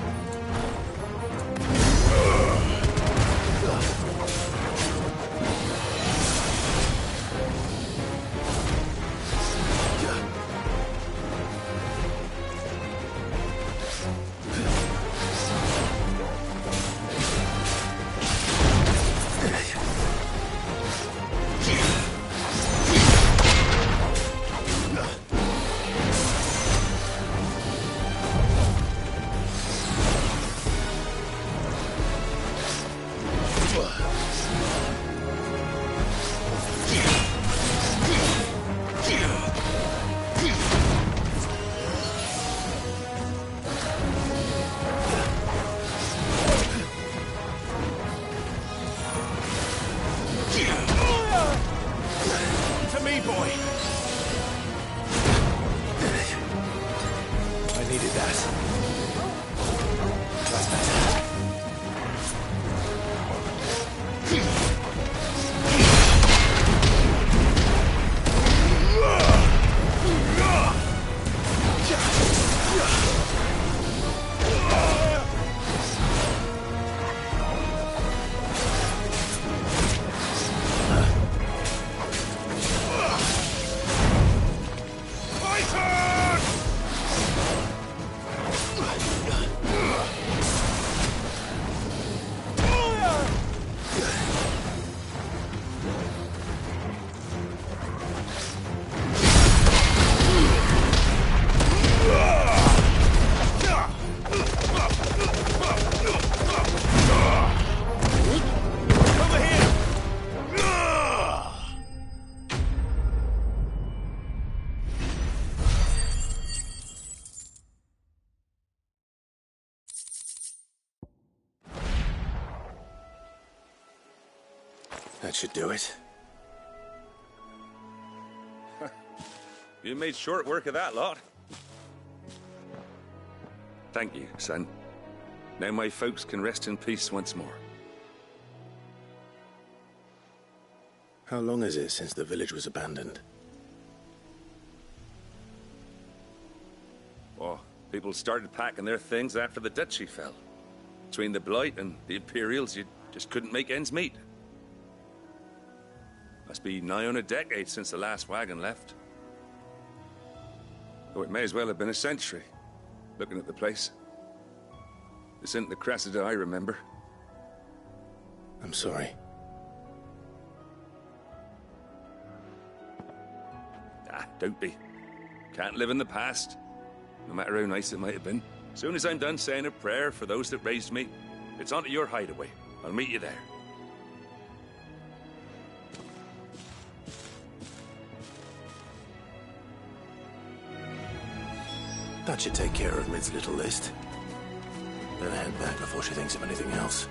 That should do it. You made short work of that lot. Thank you, son. Now my folks can rest in peace once more. How long is it since the village was abandoned? Oh, people started packing their things after the duchy fell. Between the Blight and the Imperials, you just couldn't make ends meet. Must be nigh on a decade since the last wagon left. Though it may as well have been a century, looking at the place. This isn't the Cressida I remember. I'm sorry. Ah, don't be. Can't live in the past, no matter how nice it might have been. As soon as I'm done saying a prayer for those that raised me, it's on to your hideaway. I'll meet you there. That should take care of Mid's little list. Better head back before she thinks of anything else.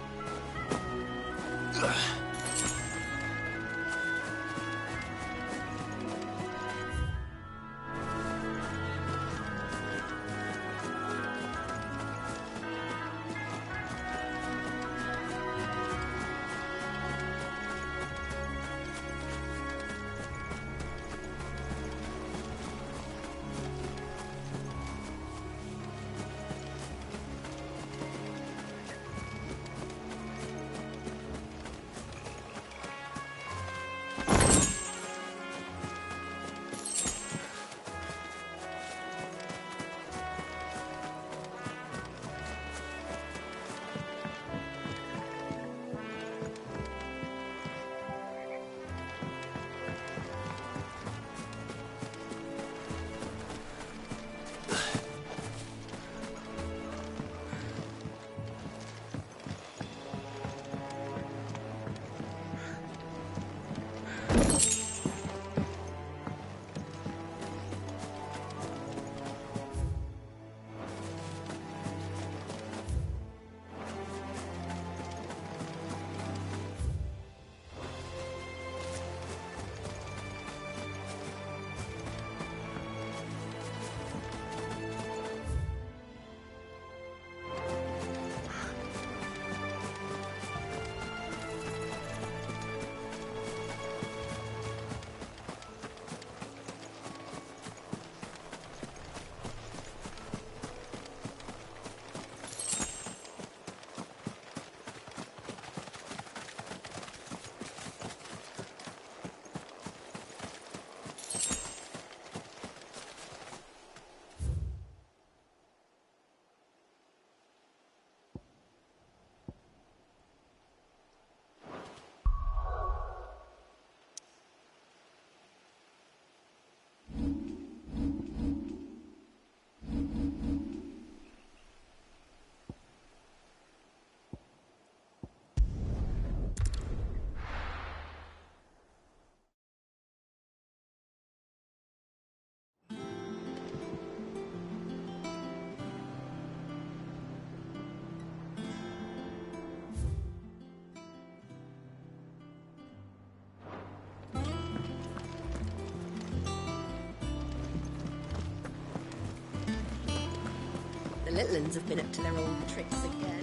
little uns have been up to their old tricks again.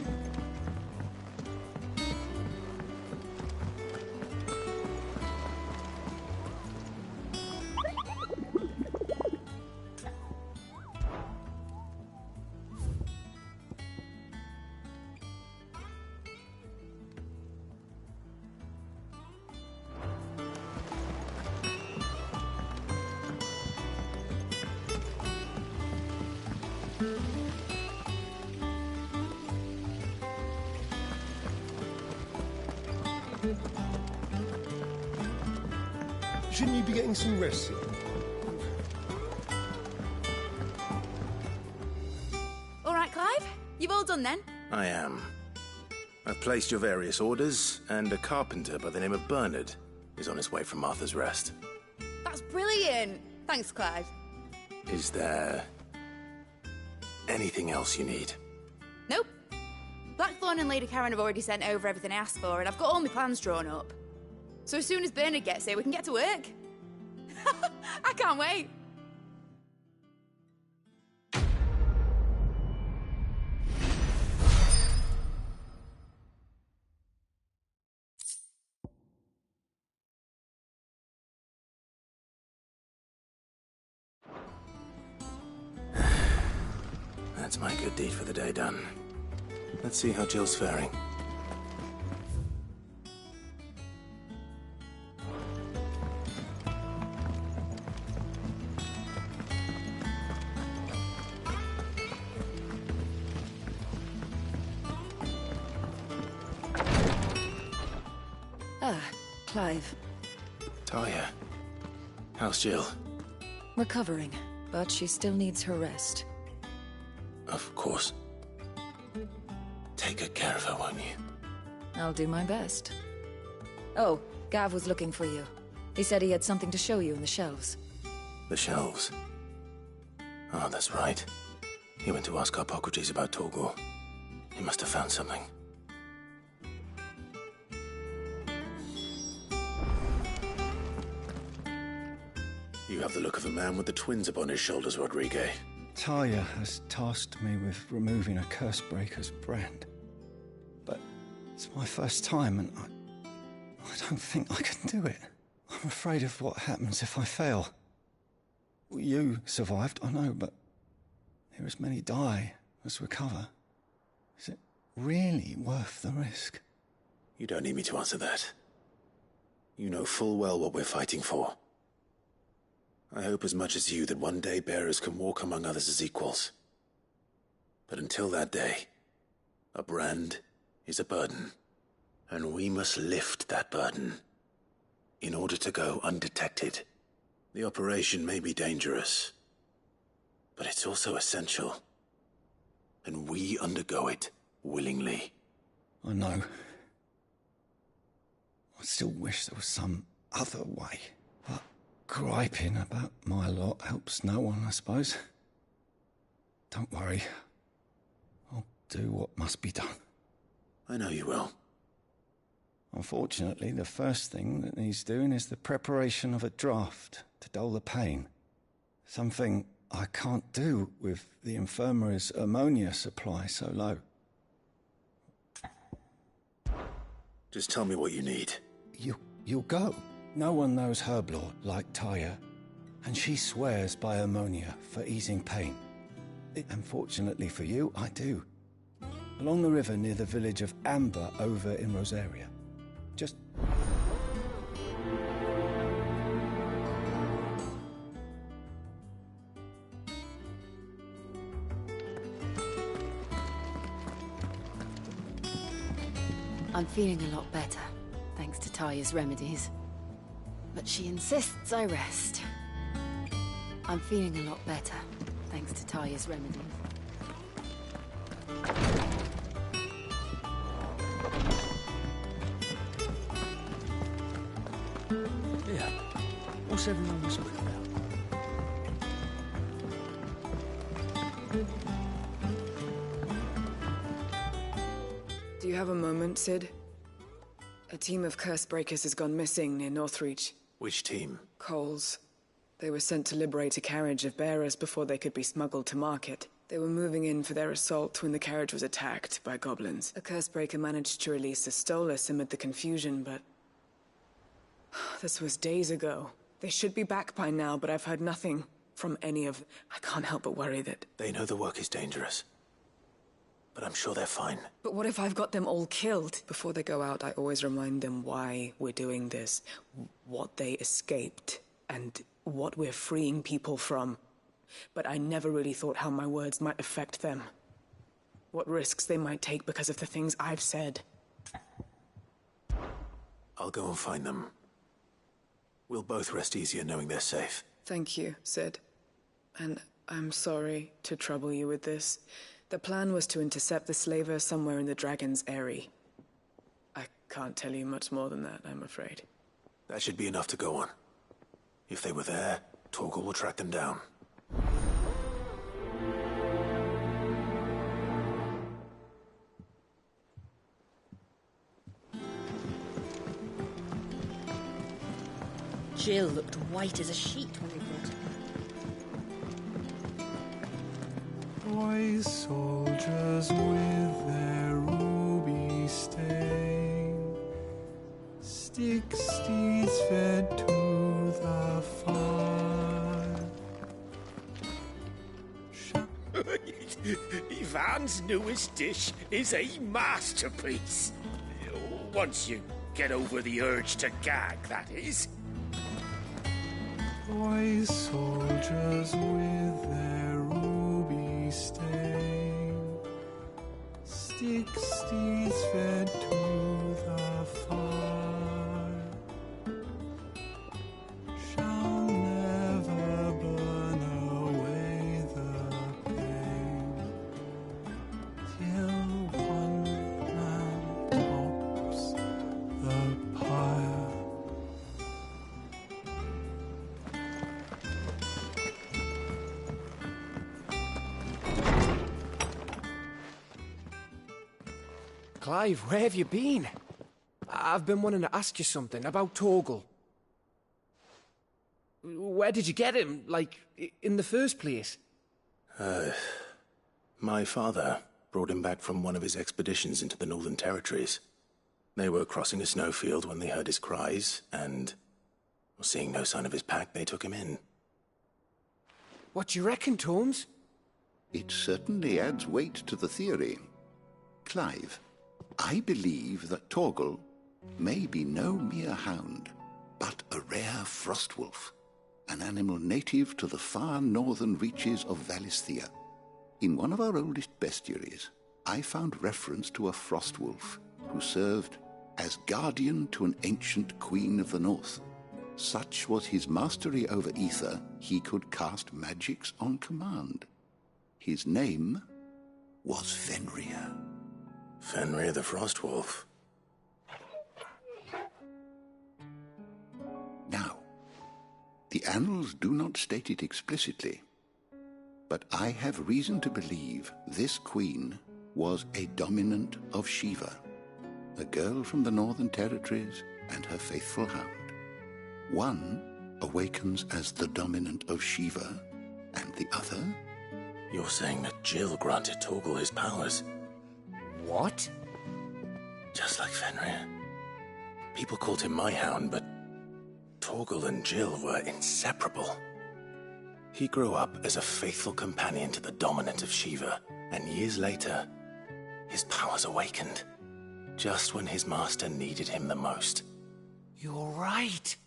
Shouldn't you be getting some rest here? All right, Clive. You've all done then? I am. I've placed your various orders, and a carpenter by the name of Bernard is on his way from Martha's Rest. That's brilliant. Thanks, Clive. Is there anything else you need? Nope. Blackthorn and Lady Karen have already sent over everything I asked for, and I've got all my plans drawn up. So as soon as Bernard gets here, we can get to work. I can't wait. That's my good deed for the day done. Let's see how Jill's faring. Ah, Clive. Talia, how's Jill? Recovering, but she still needs her rest. Of course. Take good care of her, won't you? I'll do my best. Oh, Gav was looking for you. He said he had something to show you in the shelves. The shelves? Oh, that's right. He went to ask Harpocrates about Torgor. He must have found something. You have the look of a man with the twins upon his shoulders, Rodrigue. Talia has tasked me with removing a Cursebreaker's brand. But it's my first time, and I don't think I can do it. I'm afraid of what happens if I fail. You survived, I know, but there as many die as recover. Is it really worth the risk? You don't need me to answer that. You know full well what we're fighting for. I hope as much as you that one day bearers can walk among others as equals. But until that day, a brand is a burden, and we must lift that burden in order to go undetected. The operation may be dangerous, but it's also essential, and we undergo it willingly. I know. I still wish there was some other way, but griping about my lot helps no one, I suppose. Don't worry. I'll do what must be done. I know you will. Unfortunately, the first thing that needs doing is the preparation of a draft to dull the pain. Something I can't do with the infirmary's ammonia supply so low. Just tell me what you need. You'll go. No one knows Herblore like Talia, and she swears by ammonia for easing pain. Unfortunately for you, I do. Along the river near the village of Amber over in Rosaria. Just... I'm feeling a lot better, thanks to Talia's remedies. But she insists I rest. I'm feeling a lot better, thanks to Talia's remedies. Yeah. What's everyone whispering about? Do you have a moment, Sid? A team of Cursebreakers has gone missing near Northreach. Which team? Coles. They were sent to liberate a carriage of bearers before they could be smuggled to market. They were moving in for their assault when the carriage was attacked by goblins. A cursebreaker managed to release a stolus amid the confusion, but... this was days ago. They should be back by now, but I've heard nothing from any of them. I can't help but worry that... They know the work is dangerous. But I'm sure they're fine. But what if I've got them all killed? Before they go out, I always remind them why we're doing this, what they escaped, and what we're freeing people from. But I never really thought how my words might affect them. What risks they might take because of the things I've said. I'll go and find them. We'll both rest easier knowing they're safe. Thank you, Sid. And I'm sorry to trouble you with this. The plan was to intercept the slaver somewhere in the Dragon's Eyrie. I can't tell you much more than that, I'm afraid. That should be enough to go on. If they were there, Torgal will track them down. Jill looked white as a sheet when they brought her. Boy soldiers with their ruby stain, stick steeds fed to the fire. Ivan's newest dish is a masterpiece. Once you get over the urge to gag, that is. Boy soldiers with their ruby stain, stick steeds fed to the fire, shall never burn away the pain, till one man tops the pyre. Clive, where have you been? I've been wanting to ask you something about Torgal. Where did you get him, like, in the first place? My father brought him back from one of his expeditions into the Northern Territories. They were crossing a snowfield when they heard his cries, and, seeing no sign of his pack, they took him in. What do you reckon, Tomes? It certainly adds weight to the theory. Clive, I believe that Torgal may be no mere hound, but a rare frostwolf, an animal native to the far northern reaches of Valisthea. In one of our oldest bestiaries, I found reference to a frostwolf who served as guardian to an ancient queen of the north. Such was his mastery over ether, he could cast magics on command. His name was Fenrir. Fenrir the Frostwolf. Now, the annals do not state it explicitly, but I have reason to believe this queen was a dominant of Shiva, a girl from the Northern Territories and her faithful hound. One awakens as the dominant of Shiva, and the other... You're saying that Jill granted Torgal his powers? What? Just like Fenrir. People called him my hound, but Torgal and Jill were inseparable. He grew up as a faithful companion to the dominant of Shiva, and years later, his powers awakened, just when his master needed him the most. You're right.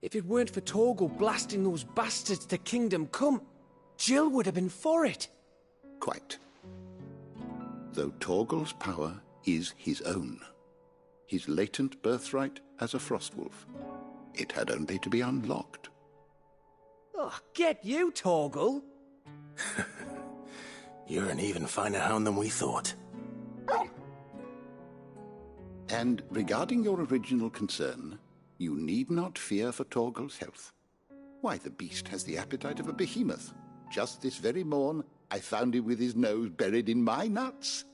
If it weren't for Torgal blasting those bastards to Kingdom Come, Jill would have been for it. Quite. Though Torgal's power is his own, his latent birthright as a Frostwolf. It had only to be unlocked. Oh, get you, Torgal! You're an even finer hound than we thought. And regarding your original concern, you need not fear for Torgal's health. Why, the beast has the appetite of a behemoth. Just this very morn, I found him with his nose buried in my nuts.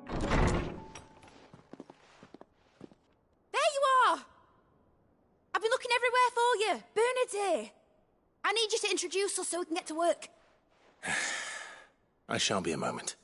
There you are! I've been looking everywhere for you. Bernard's David's here. I need you to introduce us so we can get to work. I shan't be a moment.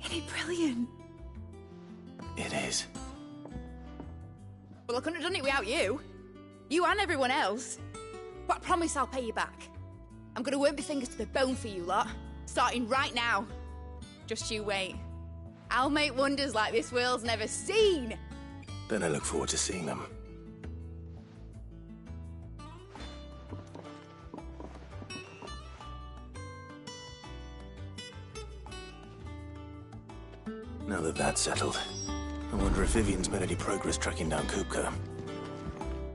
Isn't it brilliant? It is. Well, I couldn't have done it without you. You and everyone else. But I promise I'll pay you back. I'm gonna work my fingers to the bone for you lot, starting right now. Just you wait. I'll make wonders like this world's never seen. Then I look forward to seeing them. Now that that's settled, I wonder if Vivian's made any progress tracking down Kupka.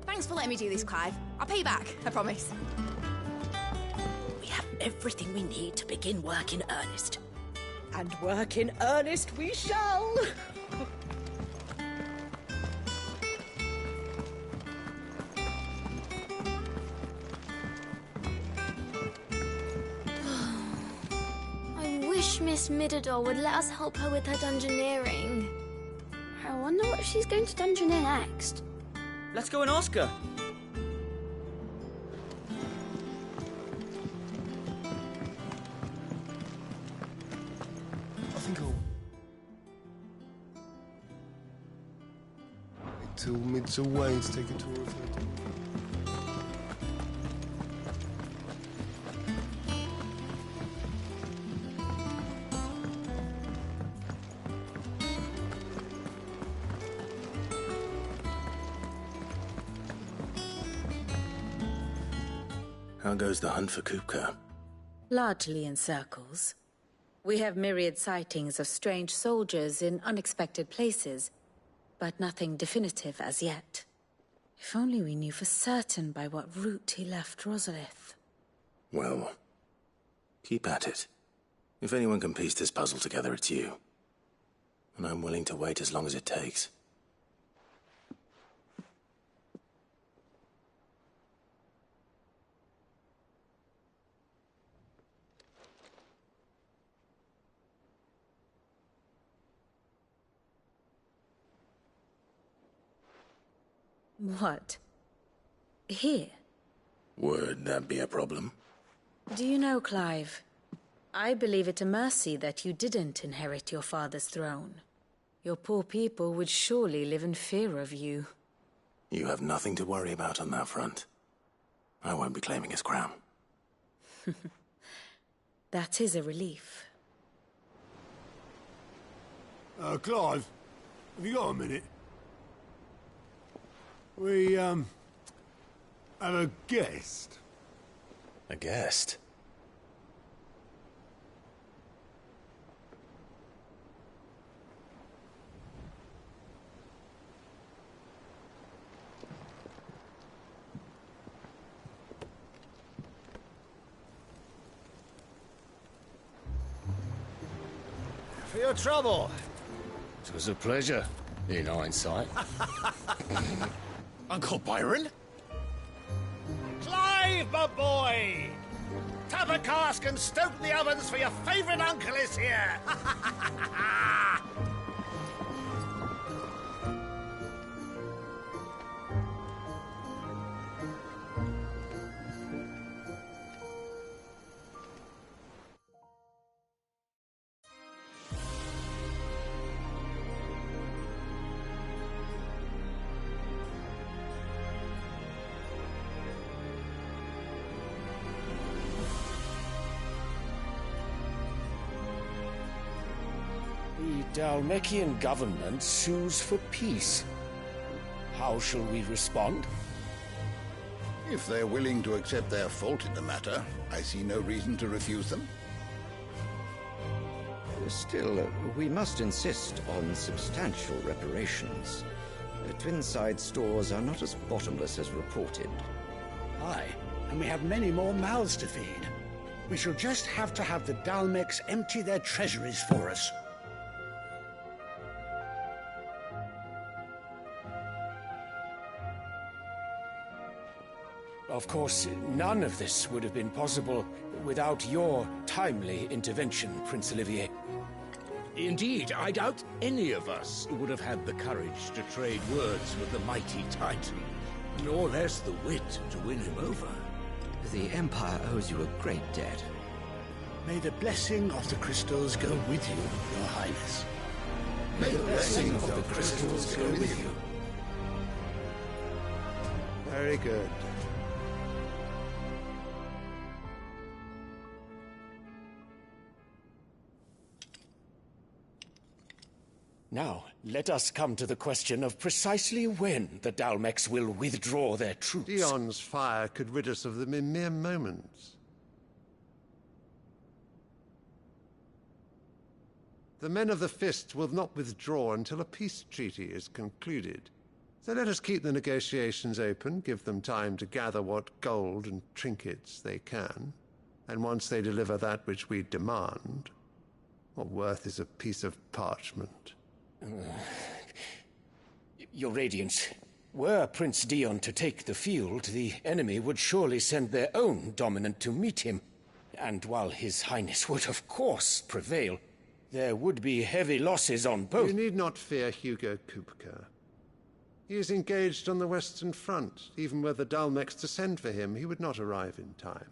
Thanks for letting me do this, Clive. I'll pay you back, I promise. We have everything we need to begin work in earnest. And work in earnest we shall! I wish Miss Midador would let us help her with her dungeoneering. I wonder what she's going to dungeoneer next. Let's go and ask her. I think I'll wait till mid's away to take a tour of her. How goes the hunt for Kupka? Largely in circles. We have myriad sightings of strange soldiers in unexpected places, but nothing definitive as yet. If only we knew for certain by what route he left Rosalith. Well, keep at it. If anyone can piece this puzzle together, it's you. And I'm willing to wait as long as it takes. What? Here? Would that be a problem? Do you know, Clive, I believe it a mercy that you didn't inherit your father's throne. Your poor people would surely live in fear of you. You have nothing to worry about on that front. I won't be claiming his crown. That is a relief. Clive, have you got a minute? We, have a guest. A guest? For your trouble. It was a pleasure, in hindsight. Uncle Byron? Clive, my boy! Tap a cask and stoke the ovens for your favourite uncle is here! The Dalmekian government sues for peace. How shall we respond? If they're willing to accept their fault in the matter, I see no reason to refuse them. Still, we must insist on substantial reparations. Twinside stores are not as bottomless as reported. Aye, and we have many more mouths to feed. We shall just have to have the Dalmex empty their treasuries for us. Of course, none of this would have been possible without your timely intervention, Prince Olivier. Indeed, I doubt any of us would have had the courage to trade words with the mighty Titan, nor less the wit to win him over. The Empire owes you a great debt. May the blessing of the crystals go with you, Your Highness. May the blessing of the crystals go with you. Very good. Now, let us come to the question of precisely when the Dalmex will withdraw their troops. Dion's fire could rid us of them in mere moments. The men of the Fist will not withdraw until a peace treaty is concluded. So let us keep the negotiations open, give them time to gather what gold and trinkets they can, and once they deliver that which we demand, what worth is a piece of parchment? Your Radiance, were Prince Dion to take the field, the enemy would surely send their own dominant to meet him. And while His Highness would of course prevail, there would be heavy losses on both. You need not fear Hugo Kupka. He is engaged on the Western Front. Even were the Dalmex to send for him, he would not arrive in time.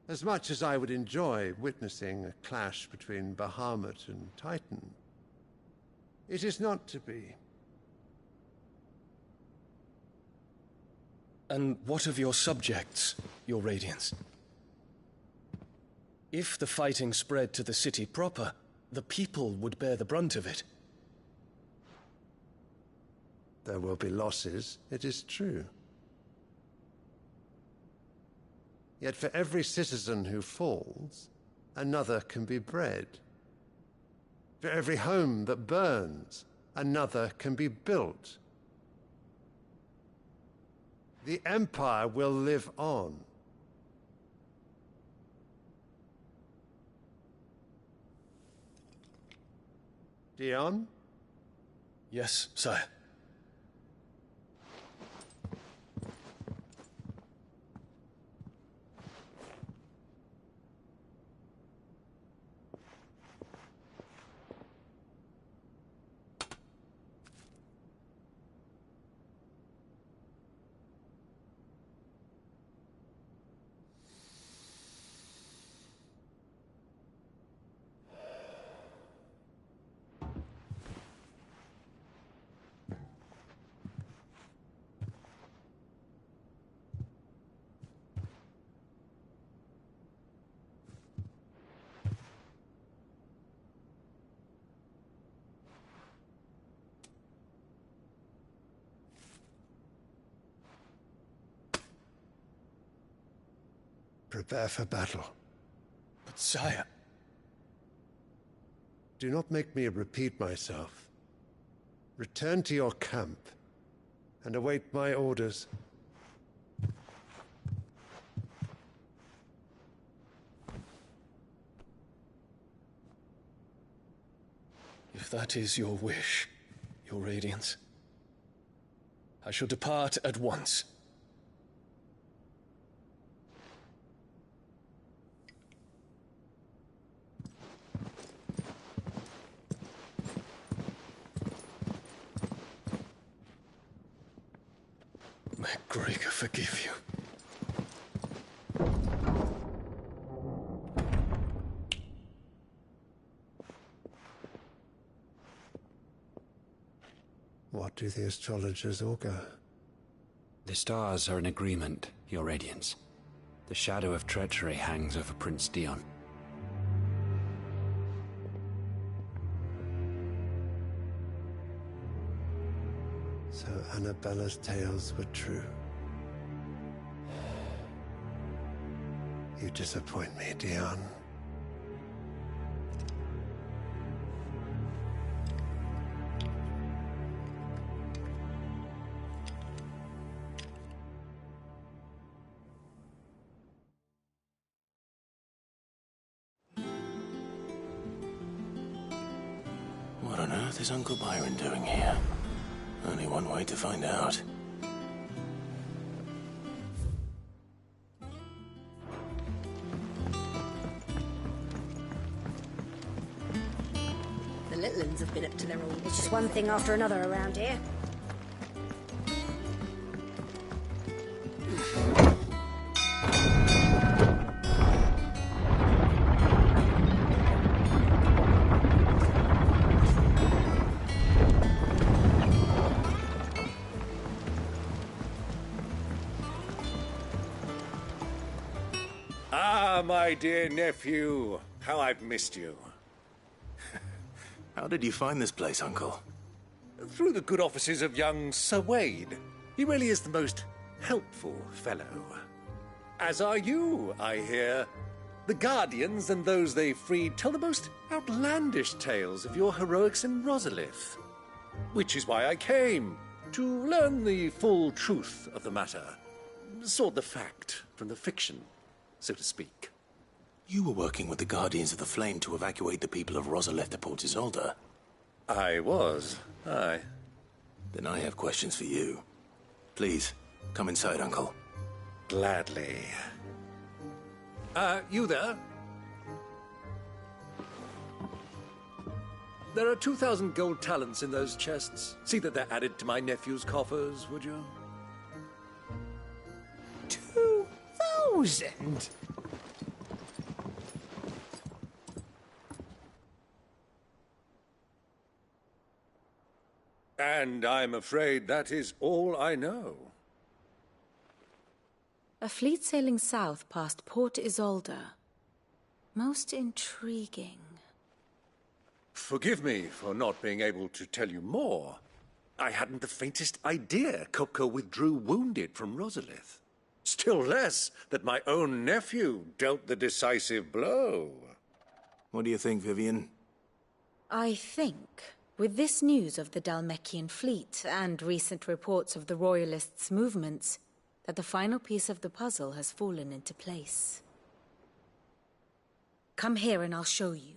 As much as I would enjoy witnessing a clash between Bahamut and Titan, it is not to be. And what of your subjects, Your Radiance? If the fighting spread to the city proper, the people would bear the brunt of it. There will be losses, it is true. Yet for every citizen who falls, another can be bred. For every home that burns, another can be built. The Empire will live on. Dion? Yes, sire. Prepare for battle. But sire... Do not make me repeat myself. Return to your camp and await my orders. If that is your wish, Your Radiance, I shall depart at once. May Gregor forgive you. What do the astrologers augur? The stars are in agreement, Your Radiance. The shadow of treachery hangs over Prince Dion. So Annabella's tales were true. You disappoint me, Dion. What on earth is Uncle Byron doing here? Only one way to find out. The little uns have been up to their old... It's just one thing after another around here. Ah, my dear nephew. How I've missed you. How did you find this place, Uncle? Through the good offices of young Sir Wade. He really is the most helpful fellow. As are you, I hear. The Guardians and those they freed tell the most outlandish tales of your heroics in Rosalith. Which is why I came, to learn the full truth of the matter. Sort the fact from the fiction, so to speak. You were working with the Guardians of the Flame to evacuate the people of Rosalith to Port Isolde. I was, aye. Then I have questions for you. Please, come inside, Uncle. Gladly. You there? There are 2,000 gold talents in those chests. See that they're added to my nephew's coffers, would you? 2,000? And I'm afraid that is all I know. A fleet sailing south past Port Isolde. Most intriguing. Forgive me for not being able to tell you more. I hadn't the faintest idea Kupka withdrew wounded from Rosalith. Still less that my own nephew dealt the decisive blow. What do you think, Vivian? I think, with this news of the Dhalmekian fleet and recent reports of the Royalists' movements, that the final piece of the puzzle has fallen into place. Come here and I'll show you.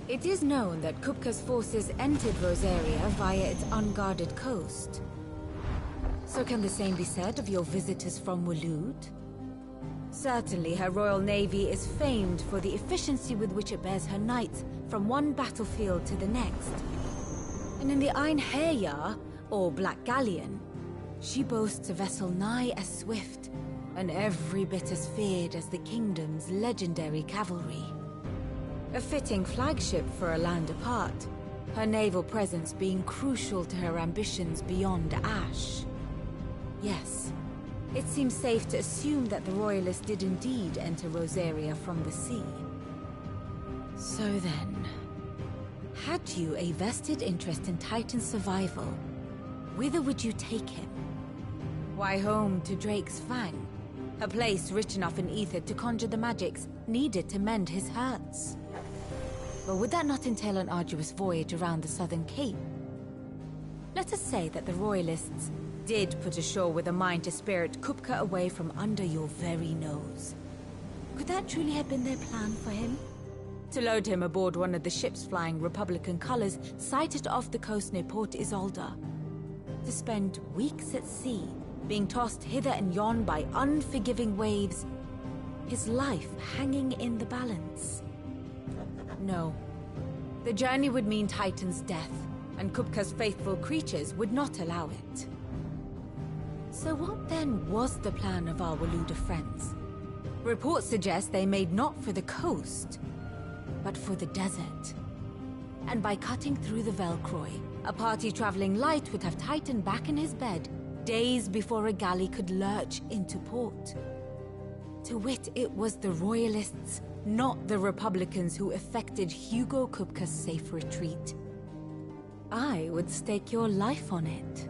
It is known that Kupka's forces entered Rosaria via its unguarded coast. So can the same be said of your visitors from Waloed? Certainly her Royal Navy is famed for the efficiency with which it bears her knights from one battlefield to the next. And in the Einherjar, or Black Galleon, she boasts a vessel nigh as swift and every bit as feared as the kingdom's legendary cavalry. A fitting flagship for a land apart, her naval presence being crucial to her ambitions beyond Ash. Yes, it seems safe to assume that the Royalists did indeed enter Rosaria from the sea. So then, had you a vested interest in Titan's survival, whither would you take him? Why, home to Drake's Fang, a place rich enough in ether to conjure the magics needed to mend his hurts. But would that not entail an arduous voyage around the southern cape? Let us say that the Royalists did put ashore with a mind to spirit Kupka away from under your very nose. Could that truly have been their plan for him? To load him aboard one of the ships flying Republican colors sighted off the coast near Port Isolde. To spend weeks at sea, being tossed hither and yon by unforgiving waves, his life hanging in the balance. No. The journey would mean Titan's death, and Kupka's faithful creatures would not allow it. So what then was the plan of our Waluda friends? Reports suggest they made not for the coast, but for the desert. And by cutting through the Velcroy, a party traveling light would have Titan back in his bed days before a galley could lurch into port. To wit, it was the Royalists, not the Republicans, who effected Hugo Kupka's safe retreat. I would stake your life on it.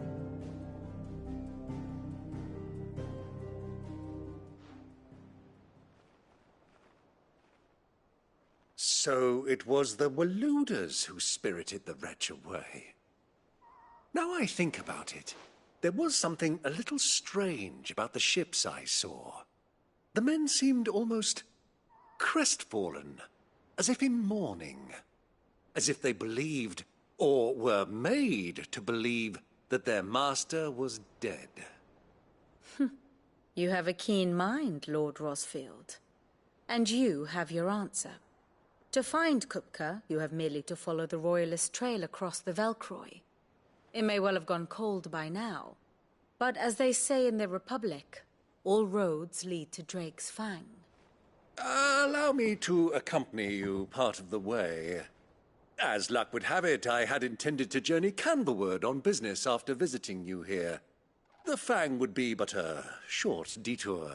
So it was the Waluders who spirited the wretch away. Now I think about it, there was something a little strange about the ships I saw. The men seemed almost crestfallen, as if in mourning, as if they believed, or were made to believe, that their master was dead. You have a keen mind, Lord Rosfield. And you have your answer. To find Kupka, you have merely to follow the Royalist trail across the Velcroy. It may well have gone cold by now, but as they say in the Republic, all roads lead to Drake's Fang. Allow me to accompany you part of the way. As luck would have it, I had intended to journey Canberward on business after visiting you here. The Fang would be but a short detour.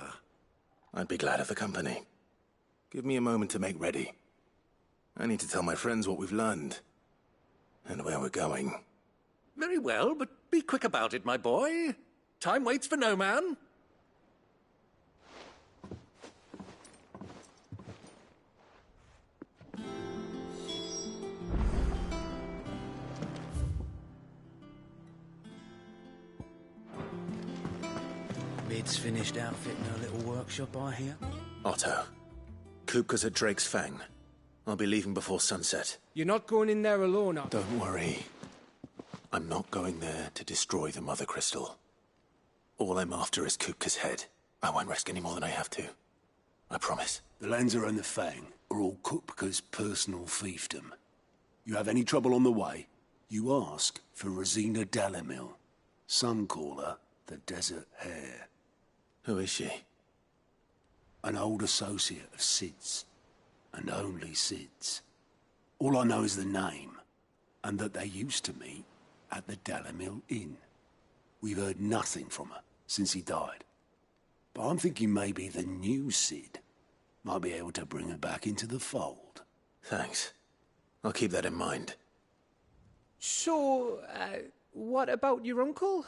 I'd be glad of the company. Give me a moment to make ready. I need to tell my friends what we've learned, and where we're going. Very well, but be quick about it, my boy. Time waits for no man. Mid's finished outfitting her little workshop, I hear. Otto, Kupka's at Drake's Fang. I'll be leaving before sunset. You're not going in there alone, Otto. Don't worry. I'm not going there to destroy the Mother Crystal. All I'm after is Kupka's head. I won't risk any more than I have to. I promise. The Lancer and the Fang are all Kupka's personal fiefdom. You have any trouble on the way, you ask for Rosina Dalamil. Some call her the Desert Hare. Who is she? An old associate of Sid's. And only Sid's. All I know is the name, and that they used to meet at the Dalamil Inn. We've heard nothing from her since he died. But I'm thinking maybe the new Sid might be able to bring her back into the fold. Thanks. I'll keep that in mind. So, what about your uncle?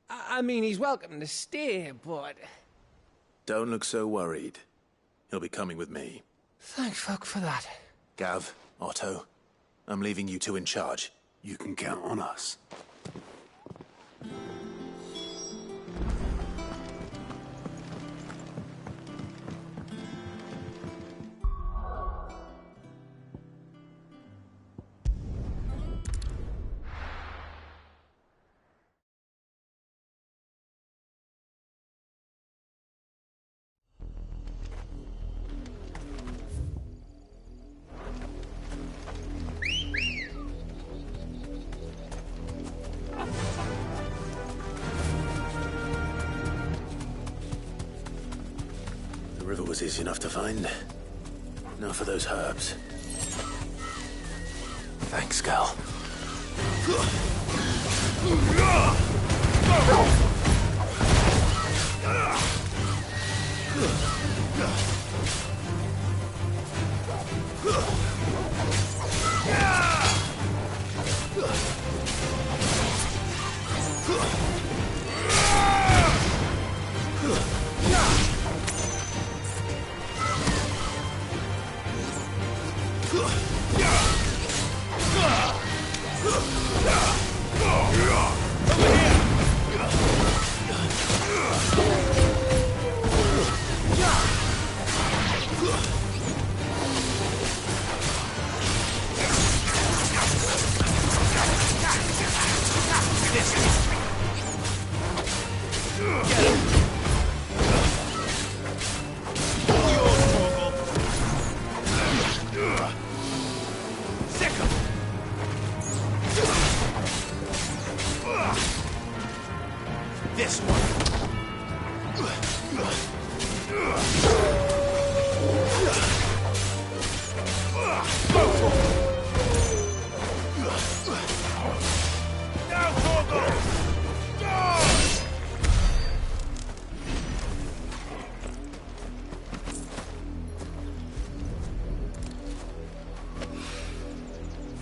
I mean, he's welcome to stay, but... Don't look so worried. He'll be coming with me. Thank fuck for that. Gav, Otto, I'm leaving you two in charge. You can count on us. The river was easy enough to find. Now for those herbs. Thanks, Gal. This one.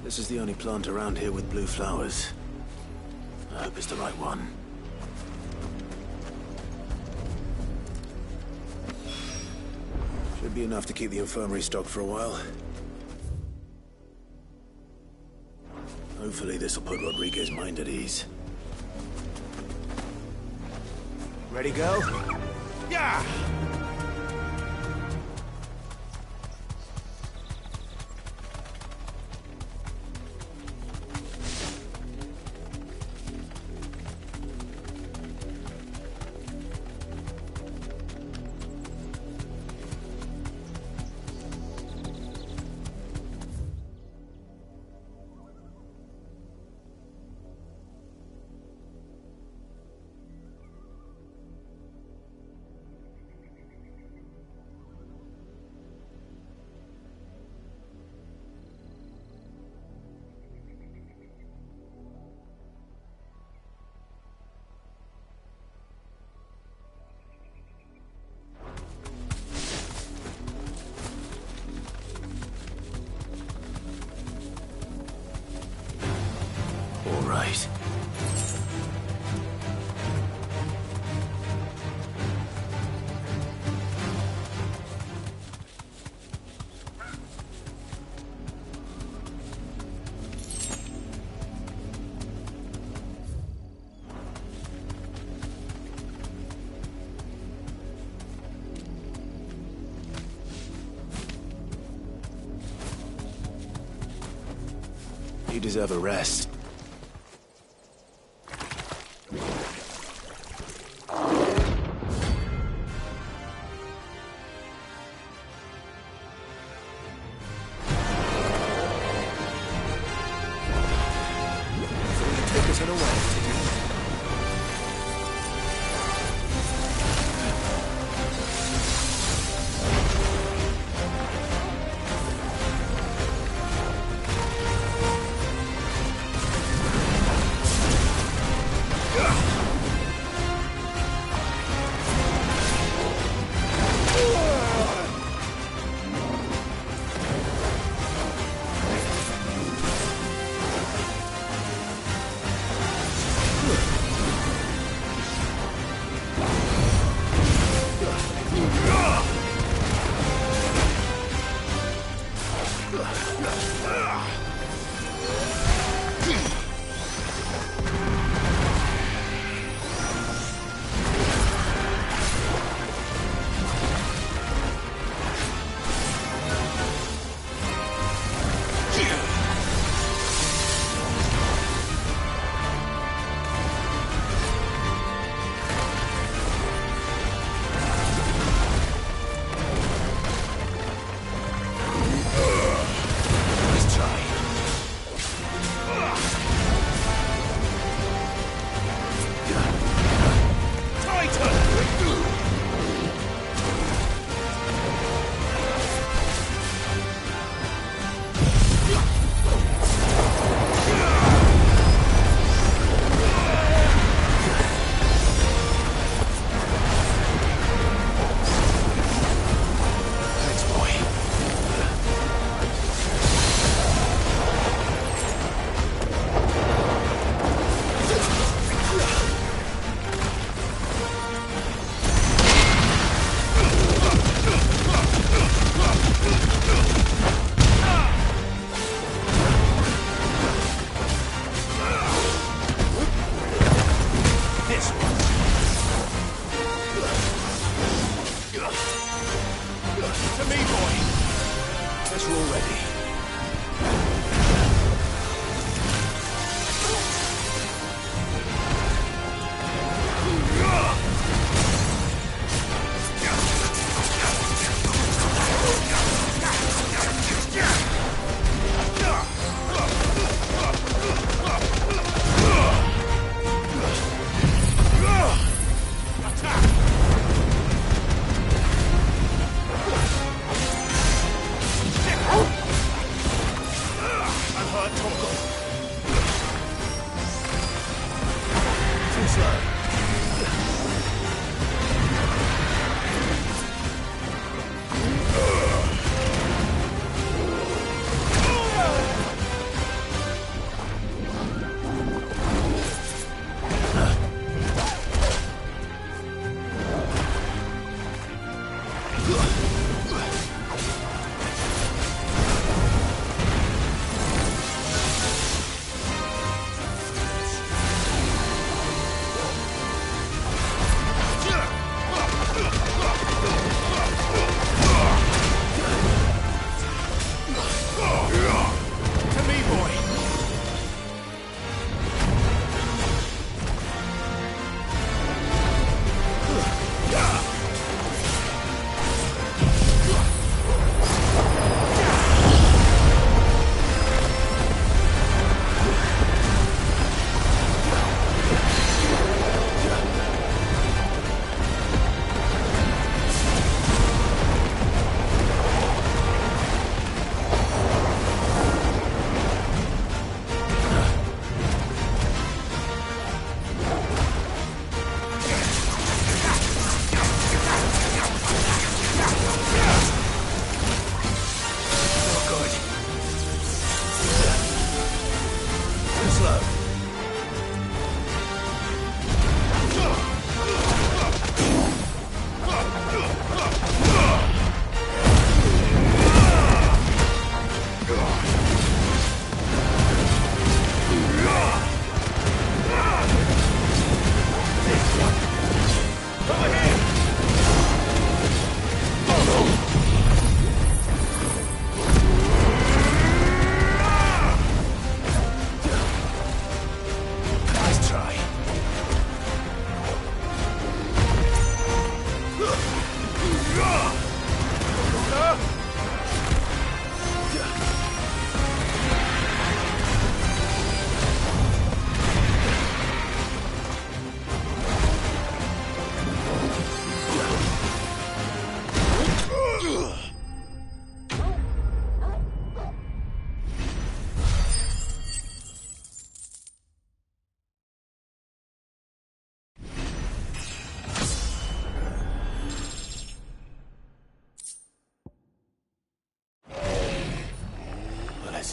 This is the only plant around here with blue flowers. I hope it's the right one. Should be enough to keep the infirmary stocked for a while. Hopefully this will put Rodriguez's mind at ease. Ready, go? Yeah! All right. You deserve a rest.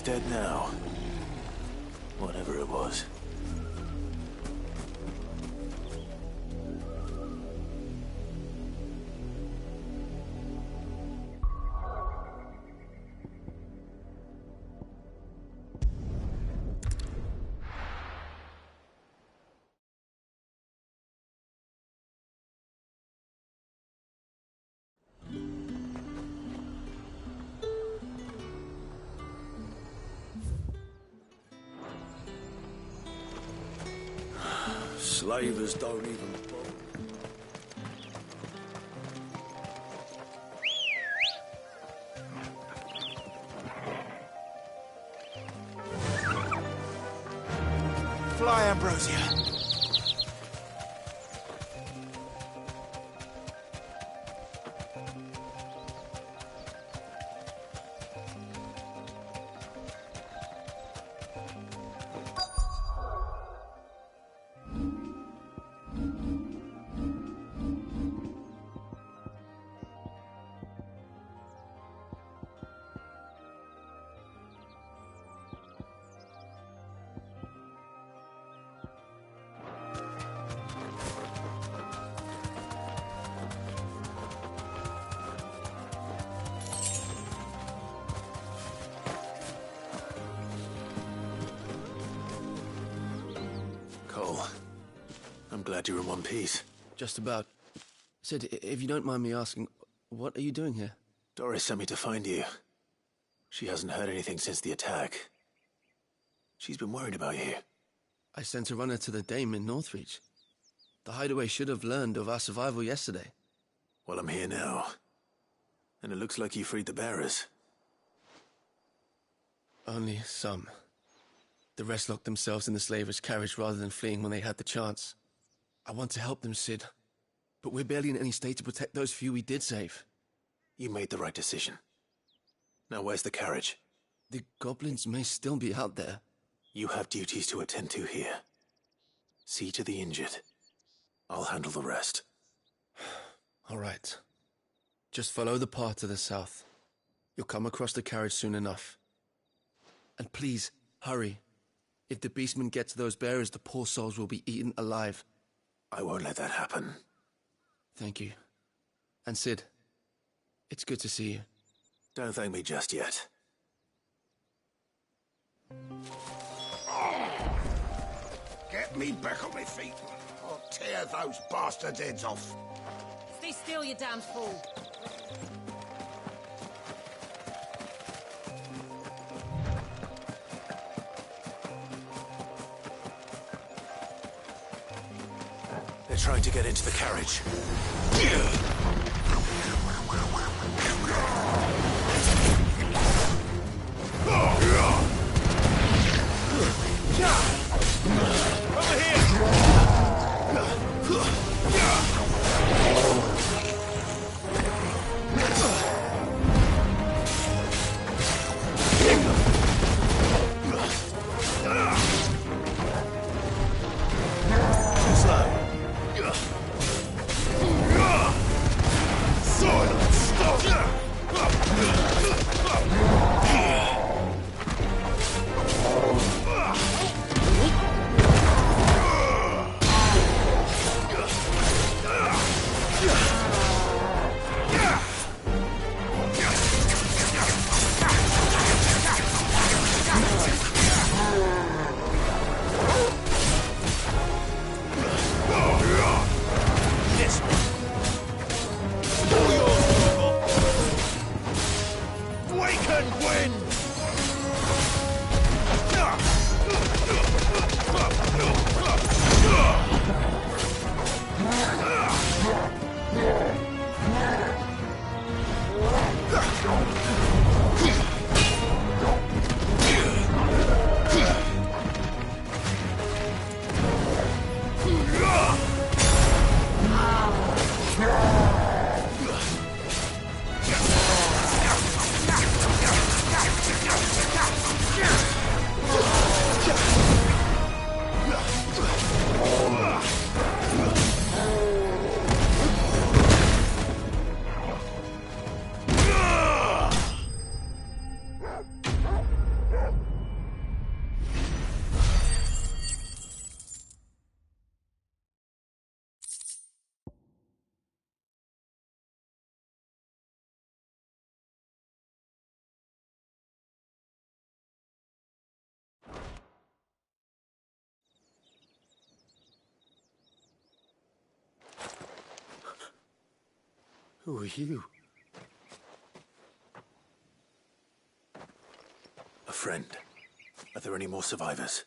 It's dead now. Whatever it was. Slavers don't even Fly, Ambrosia. I'm glad you're in one piece. Just about. Sid, if you don't mind me asking, what are you doing here? Doris sent me to find you. She hasn't heard anything since the attack. She's been worried about you. I sent a runner to the Dame in Northreach. The hideaway should have learned of our survival yesterday. Well, I'm here now. And it looks like you freed the bearers. Only some. The rest locked themselves in the slaver's carriage rather than fleeing when they had the chance. I want to help them, Sid. But we're barely in any state to protect those few we did save. You made the right decision. Now where's the carriage? The goblins may still be out there. You have duties to attend to here. See to the injured. I'll handle the rest. All right. Just follow the path to the south. You'll come across the carriage soon enough. And please, hurry. If the beastmen get to those bearers, the poor souls will be eaten alive. I won't let that happen. Thank you. And Sid, it's good to see you. Don't thank me just yet. Get me back on my feet. I'll tear those bastards' heads off. Stay still, you damn fool. They're trying to get into the carriage. Over here! Too slow. Who are you? A friend. Are there any more survivors?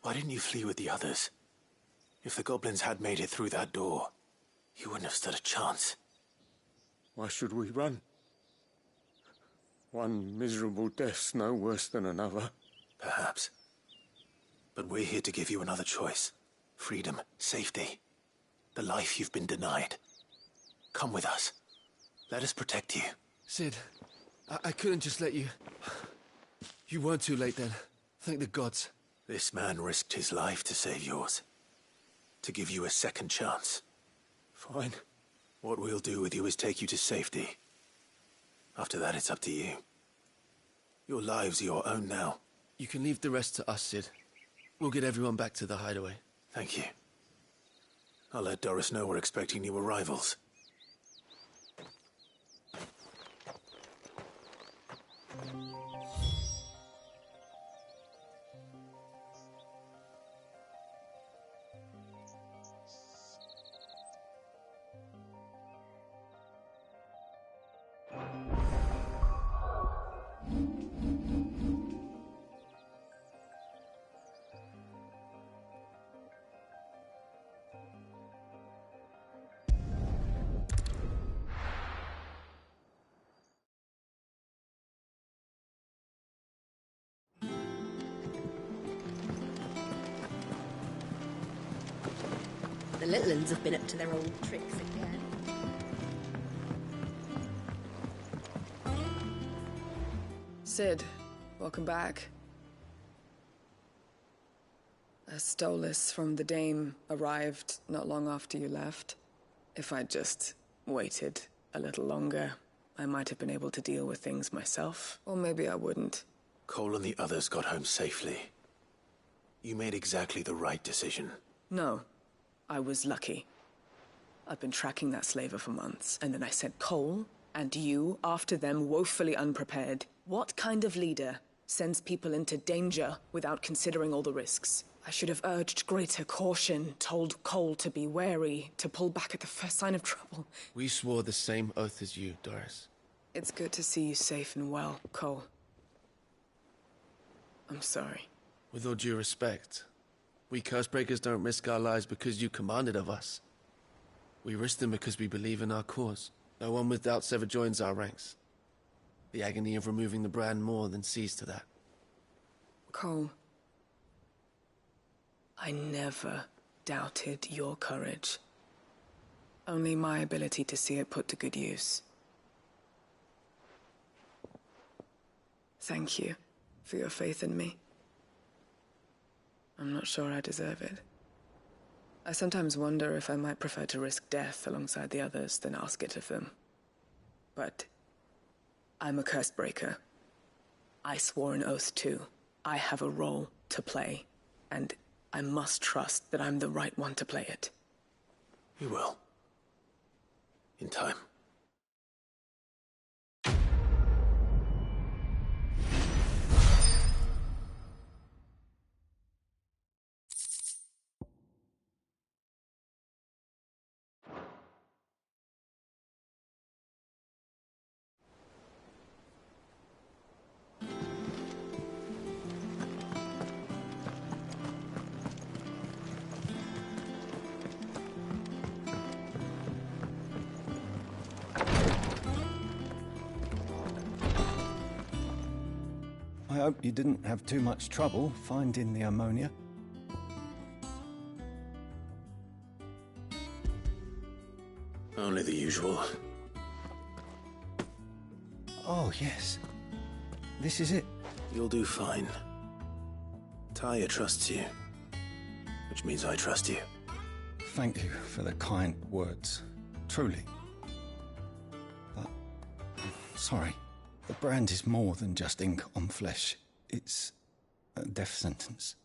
Why didn't you flee with the others? If the goblins had made it through that door, you wouldn't have stood a chance. Why should we run? One miserable death's no worse than another. Perhaps. But we're here to give you another choice. Freedom, safety, the life you've been denied. Come with us. Let us protect you. Sid, I couldn't just let you... You weren't too late then. Thank the gods. This man risked his life to save yours. To give you a second chance. Fine. What we'll do with you is take you to safety. After that, it's up to you. Your lives are your own now. You can leave the rest to us, Sid. We'll get everyone back to the hideaway. Thank you. I'll let Doris know we're expecting new arrivals. The little uns have been up to their old tricks again. Sid, welcome back. A Stolas from the Dame arrived not long after you left. If I'd just waited a little longer, I might have been able to deal with things myself. Or maybe I wouldn't. Cole and the others got home safely. You made exactly the right decision. No. I was lucky. I've been tracking that slaver for months, and then I sent Cole and you after them woefully unprepared. What kind of leader sends people into danger without considering all the risks? I should have urged greater caution, told Cole to be wary, to pull back at the first sign of trouble. We swore the same oath as you, Doris. It's good to see you safe and well, Cole. I'm sorry. With all due respect, we Cursebreakers don't risk our lives because you commanded of us. We risk them because we believe in our cause. No one with doubts ever joins our ranks. The agony of removing the brand more than sees to that. Cole, I never doubted your courage. Only my ability to see it put to good use. Thank you for your faith in me. I'm not sure I deserve it. I sometimes wonder if I might prefer to risk death alongside the others than ask it of them. But I'm a Cursebreaker. I swore an oath too. I have a role to play, and I must trust that I'm the right one to play it. You will. In time. I hope you didn't have too much trouble finding the ammonia. Only the usual. Oh, yes. This is it. You'll do fine. Taya trusts you. Which means I trust you. Thank you for the kind words. Truly. But, sorry. The brand is more than just ink on flesh. It's a death sentence.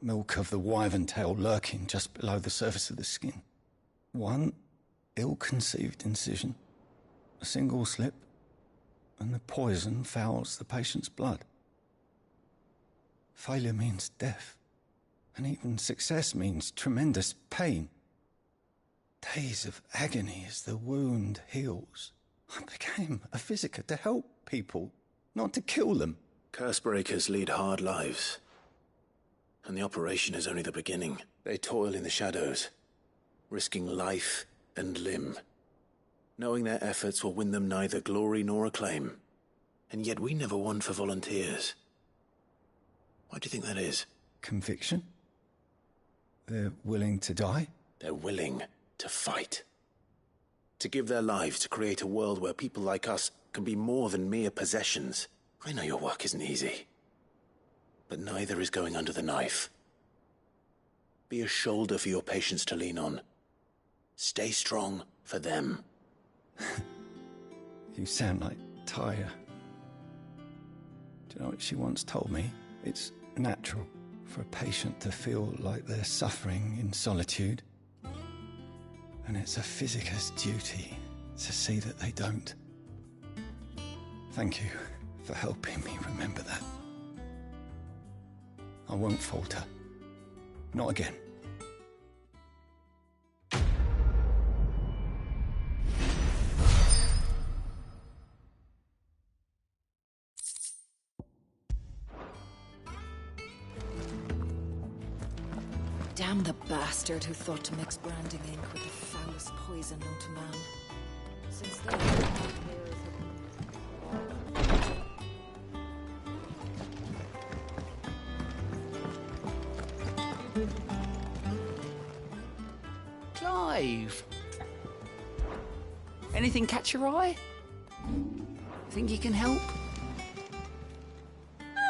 Milk of the wyvern tail lurking just below the surface of the skin. One ill-conceived incision, a single slip, and the poison fouls the patient's blood. Failure means death, and even success means tremendous pain. days of agony as the wound heals. I became a Visitor to help people, not to kill them. Cursebreakers lead hard lives. And the operation is only the beginning. They toil in the shadows, risking life and limb, knowing their efforts will win them neither glory nor acclaim. And yet we never want for volunteers. Why do you think that is? Conviction? They're willing to die? They're willing to fight. To give their lives to create a world where people like us can be more than mere possessions. I know your work isn't easy, but neither is going under the knife. Be a shoulder for your patients to lean on. Stay strong for them. You sound like Tyre. Do you know what she once told me? It's natural for a patient to feel like they're suffering in solitude. And it's a physicist's duty to see that they don't. Thank you for helping me remember that. I won't falter. Not again. Damn the bastard who thought to mix branding ink with the foulest poison known to man. Since then, Clive! Anything catch your eye? Think you can help?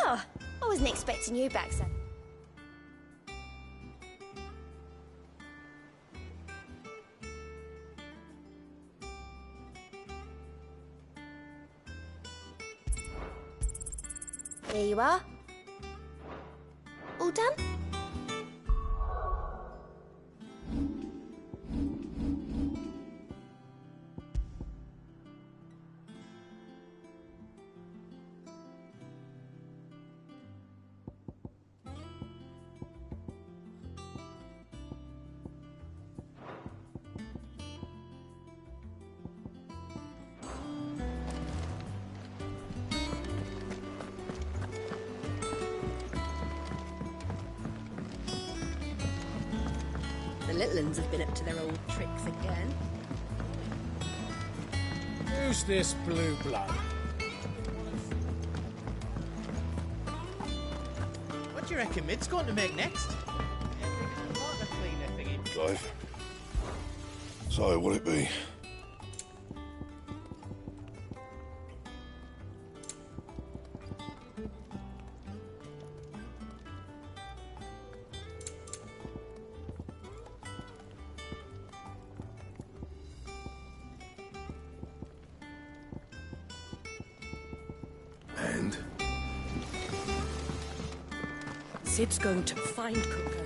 Oh, I wasn't expecting you back, son. There you are. All done? The little ones have been up to their old tricks again. Who's this blue blood? What do you reckon Mid's going to make next? Clive. So, what'll it be? And? Sid's going to find Cooker.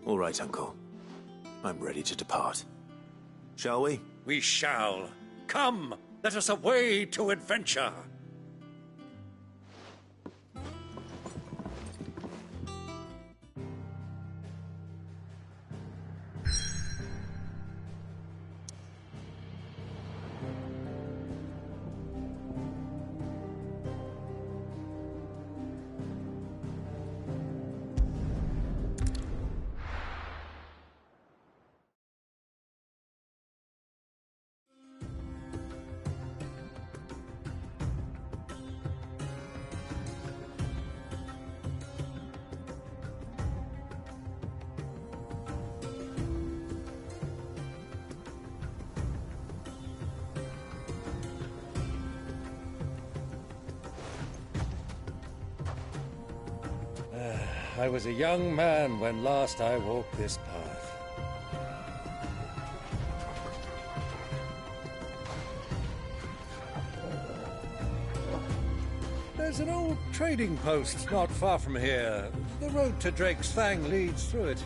All right, Uncle. I'm ready to depart. Shall we? We shall. Come, let us away to adventure. I was a young man when last I walked this path. There's an old trading post not far from here. The road to Drake's Fang leads through it.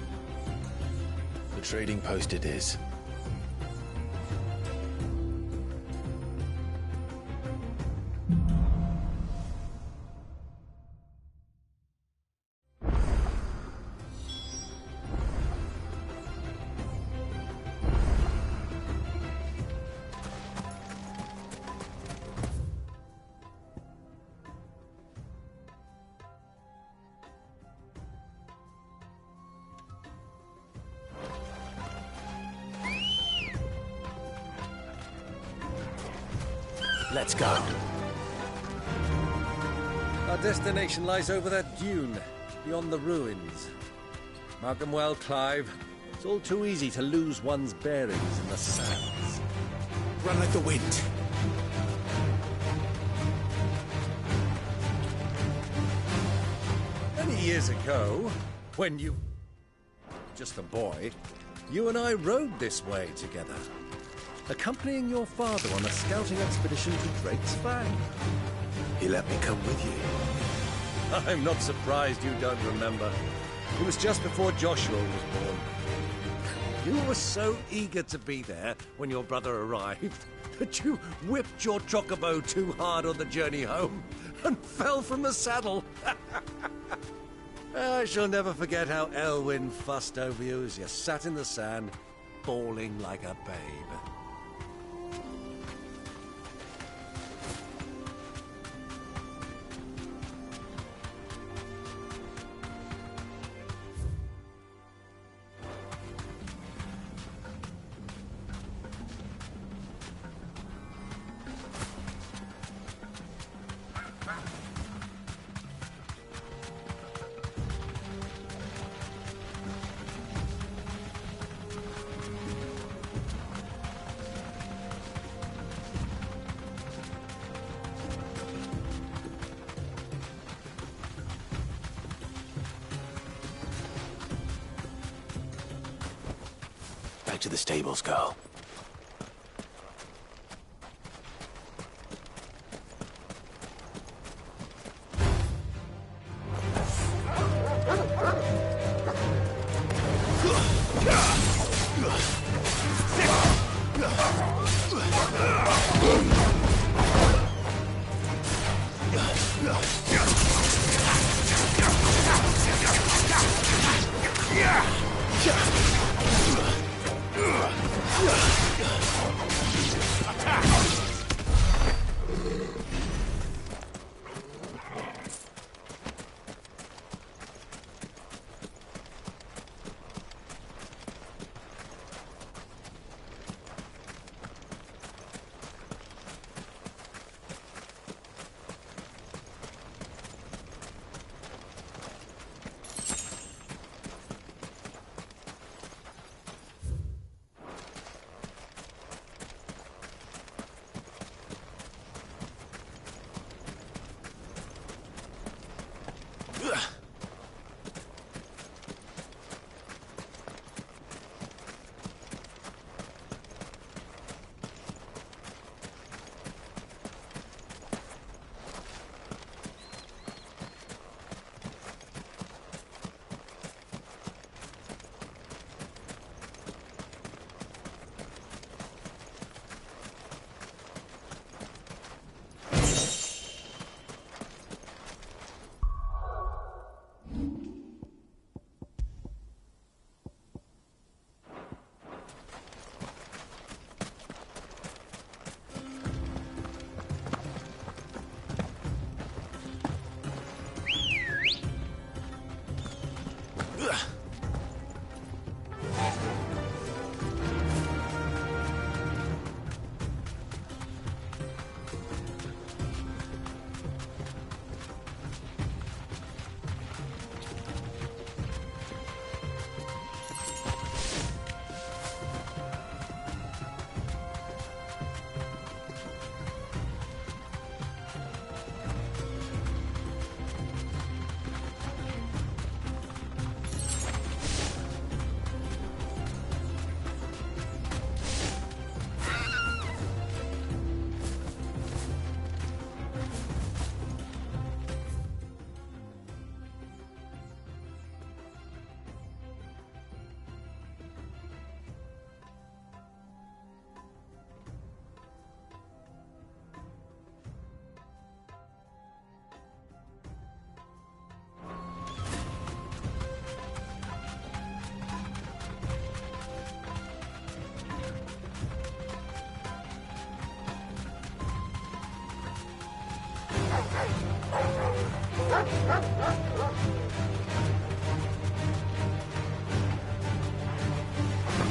The trading post it is. Let's go. Our destination lies over that dune, beyond the ruins. Mark 'em well, Clive. It's all too easy to lose one's bearings in the sands. Run like the wind. Many years ago, when you... just a boy, you and I rode this way together, accompanying your father on a scouting expedition to Drake's Fang. He let me come with you. I'm not surprised you don't remember. It was just before Joshua was born. You were so eager to be there when your brother arrived that you whipped your chocobo too hard on the journey home and fell from the saddle. I shall never forget how Elwyn fussed over you as you sat in the sand, bawling like a babe. Back to the stables, girl.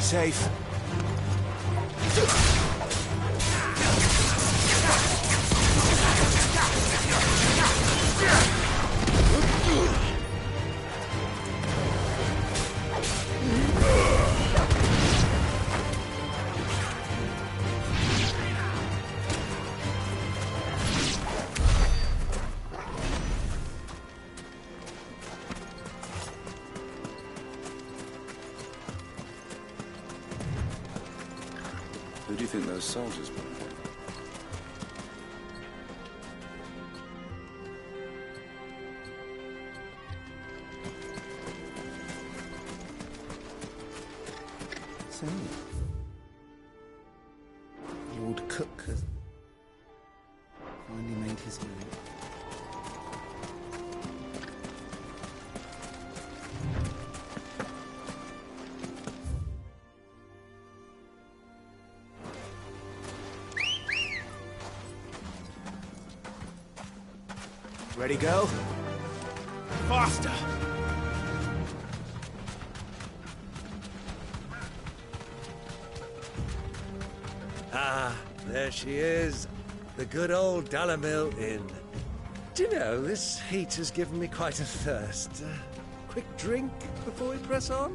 Safe. Who do you think those soldiers were? So, Lord Cook has finally made his move. Ready, go? Faster! Ah, there she is. The good old Dalamil Inn. Do you know, this heat has given me quite a thirst. Quick drink before we press on?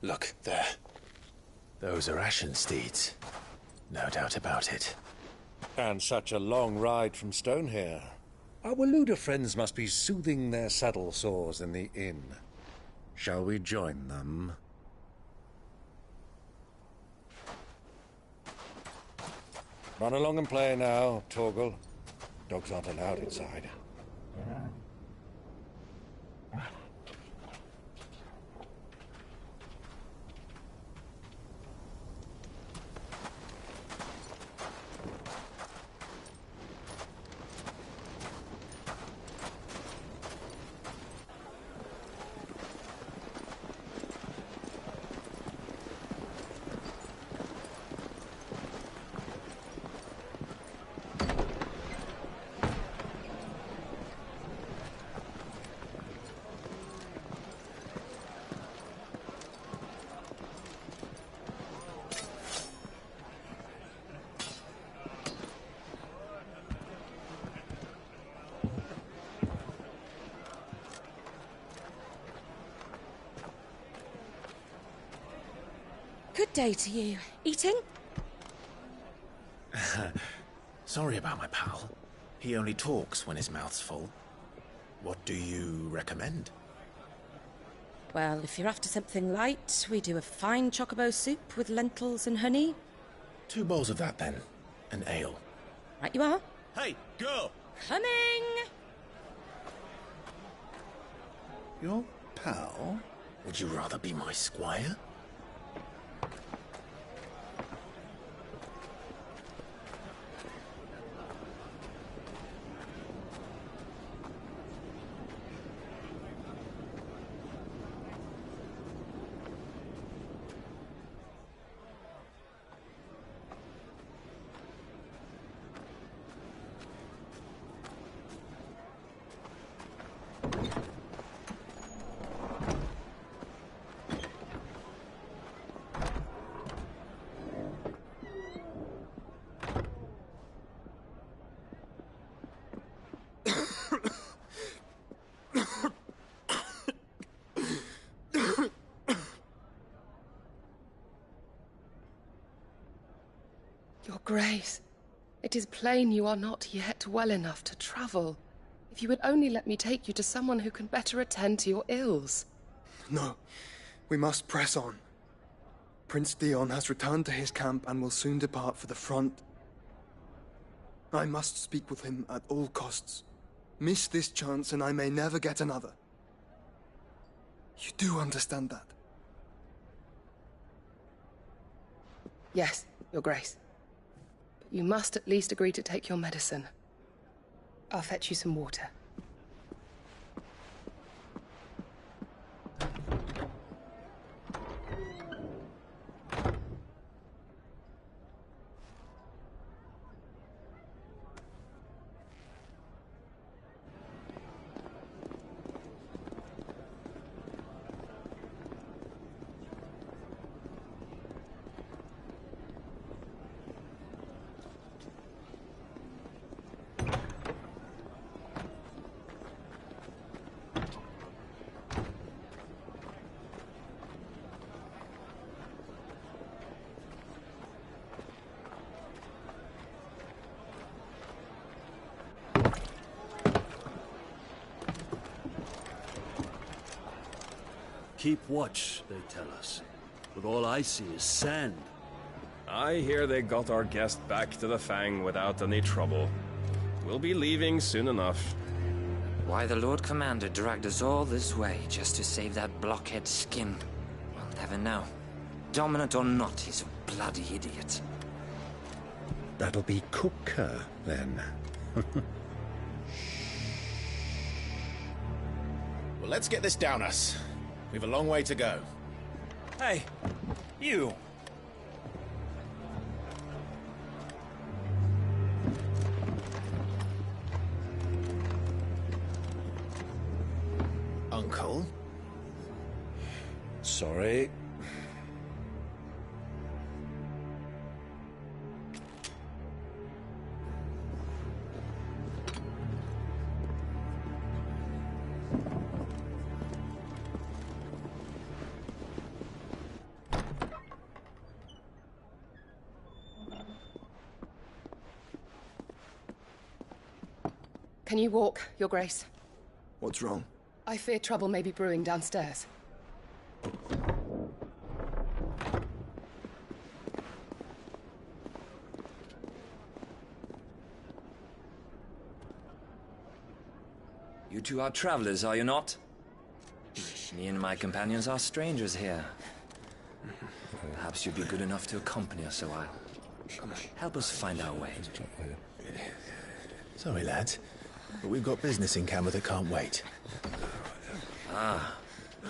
Look, there. Those are ashen steeds. No doubt about it. And such a long ride from Stonehair. Our Waluda friends must be soothing their saddle sores in the inn. Shall we join them? Run along and play now, Torgal. Dogs aren't allowed inside. Good day to you. Eating? Sorry about my pal. He only talks when his mouth's full. What do you recommend? Well, if you're after something light, we do a fine chocobo soup with lentils and honey. 2 bowls of that, then. An ale. Right you are. Hey, girl! Coming! Your pal? Would you rather be my squire? Your Grace, it is plain you are not yet well enough to travel. If you would only let me take you to someone who can better attend to your ills. No, we must press on. Prince Dion has returned to his camp and will soon depart for the front. I must speak with him at all costs. Miss this chance and I may never get another. You do understand that? Yes, Your Grace. But you must at least agree to take your medicine. I'll fetch you some water. Keep watch, they tell us. But all I see is sand. I hear they got our guest back to the Fang without any trouble. We'll be leaving soon enough. Why the Lord Commander dragged us all this way just to save that blockhead skin, we'll never know. Dominant or not, he's a bloody idiot. That'll be Cooker, then. Well, let's get this down us. We've a long way to go. Hey, you. Uncle? Sorry. Can you walk, Your Grace? What's wrong? I fear trouble may be brewing downstairs. You two are travelers, are you not? Me and my companions are strangers here. Perhaps you'd be good enough to accompany us a while. Help us find our way. Sorry, lads, but we've got business in camera that can't wait. Ah,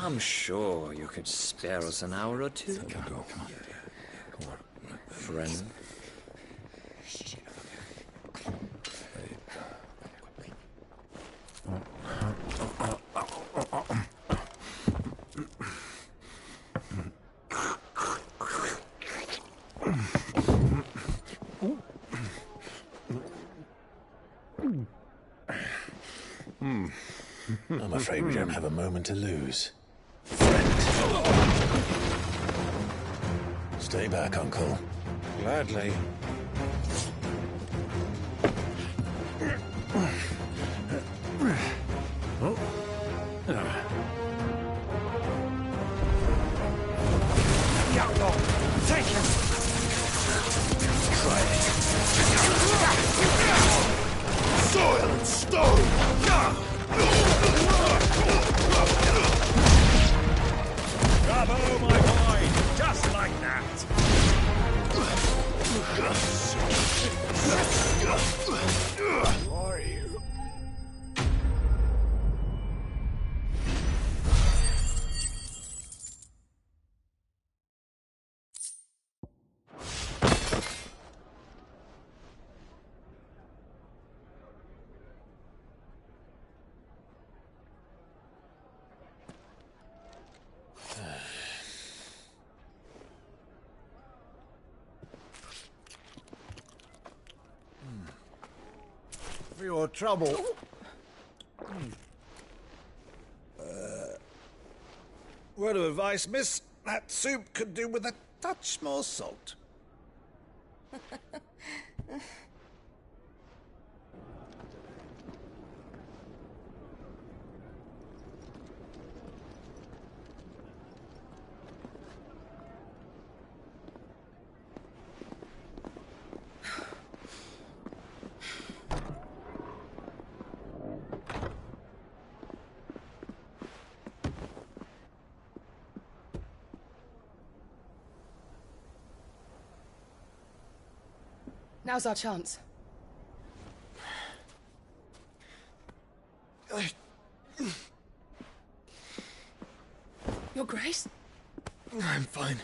I'm sure you could spare us an hour or two. Come on. Friend. I'm afraid we don't have a moment to lose. Stay back, Uncle. Gladly. Take him! Try it. Soil and stone! Bravo, my boy! Just like that! Who are you? For your trouble. Word of advice, miss. That soup could do with a touch more salt. Now's our chance. Your Grace? I'm fine.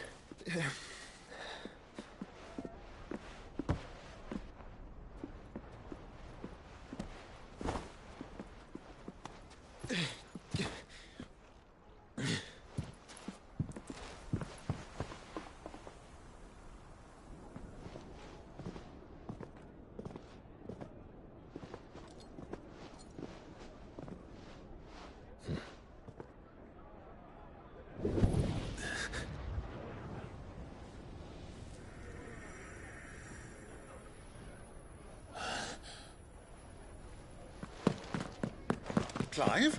Clive?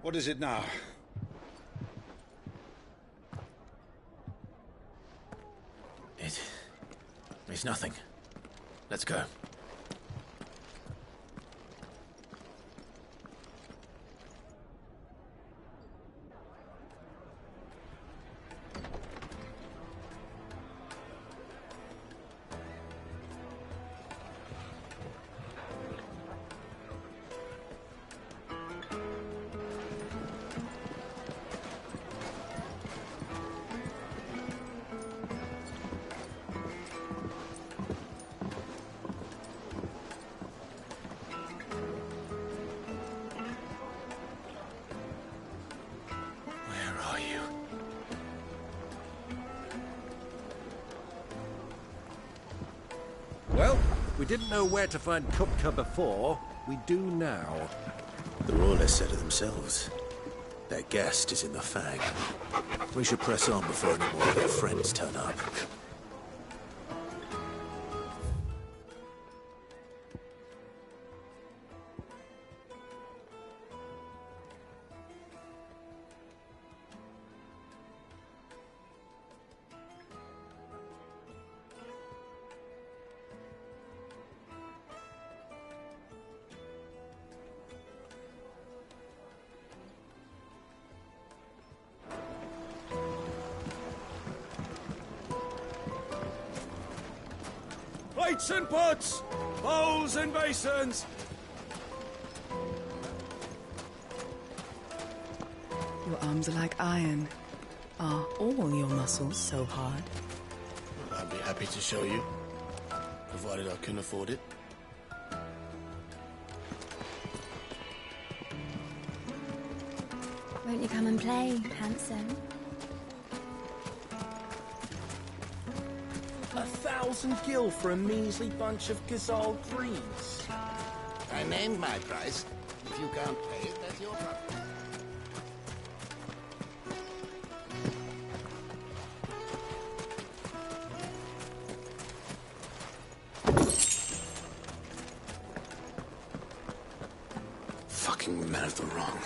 What is it now? It's nothing. Let's go. we didn't know where to find Kupka before, we do now. The Royalists said it themselves. Their guest is in the Fang. We should press on before any more of their friends turn up. Plates and pots! Bowls and basins! Your arms are like iron. Are all your muscles so hard? I'd be happy to show you, provided I can afford it. Won't you come and play, handsome? 1,000 gil for a measly bunch of Gazal greens. I named my price. If you can't pay it, that's your problem. Fucking men of the wrong.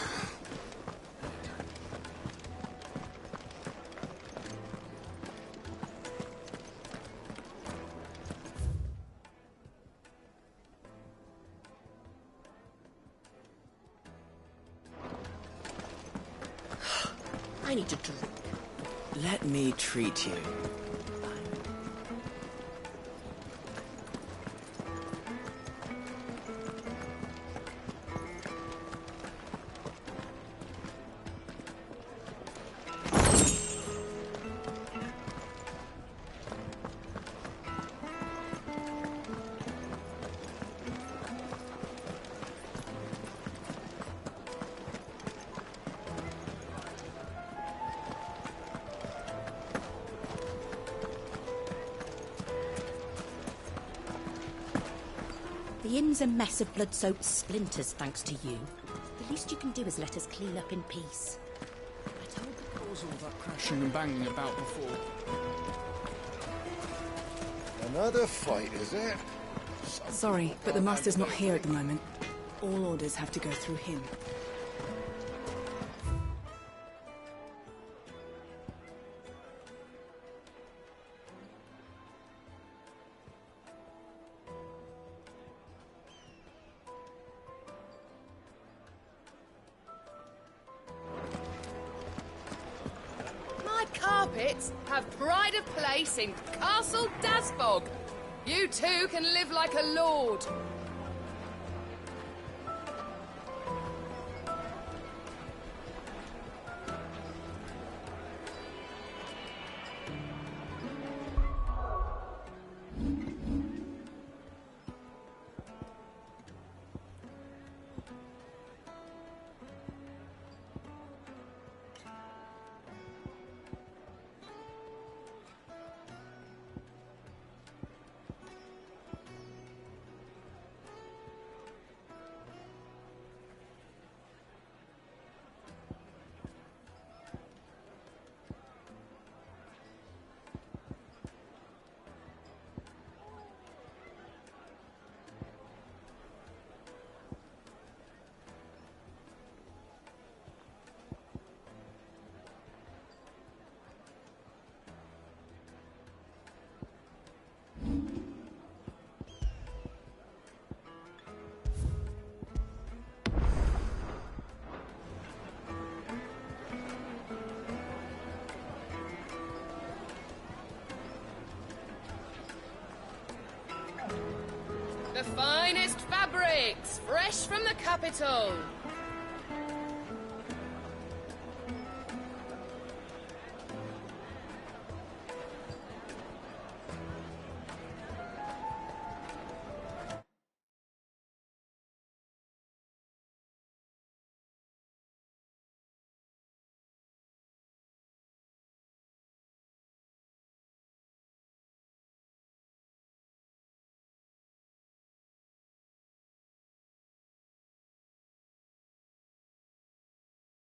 I need to drink. Let me treat you. The inn's a mess of blood-soaked splinters, thanks to you. The least you can do is let us clean up in peace. What was all that crashing and banging about before? Another fight, is it? Sorry, but the Master's not here at the moment. All orders have to go through him. My carpets have pride of place in Castle Dasbog. You too can live like a lord. The finest fabrics, fresh from the capital.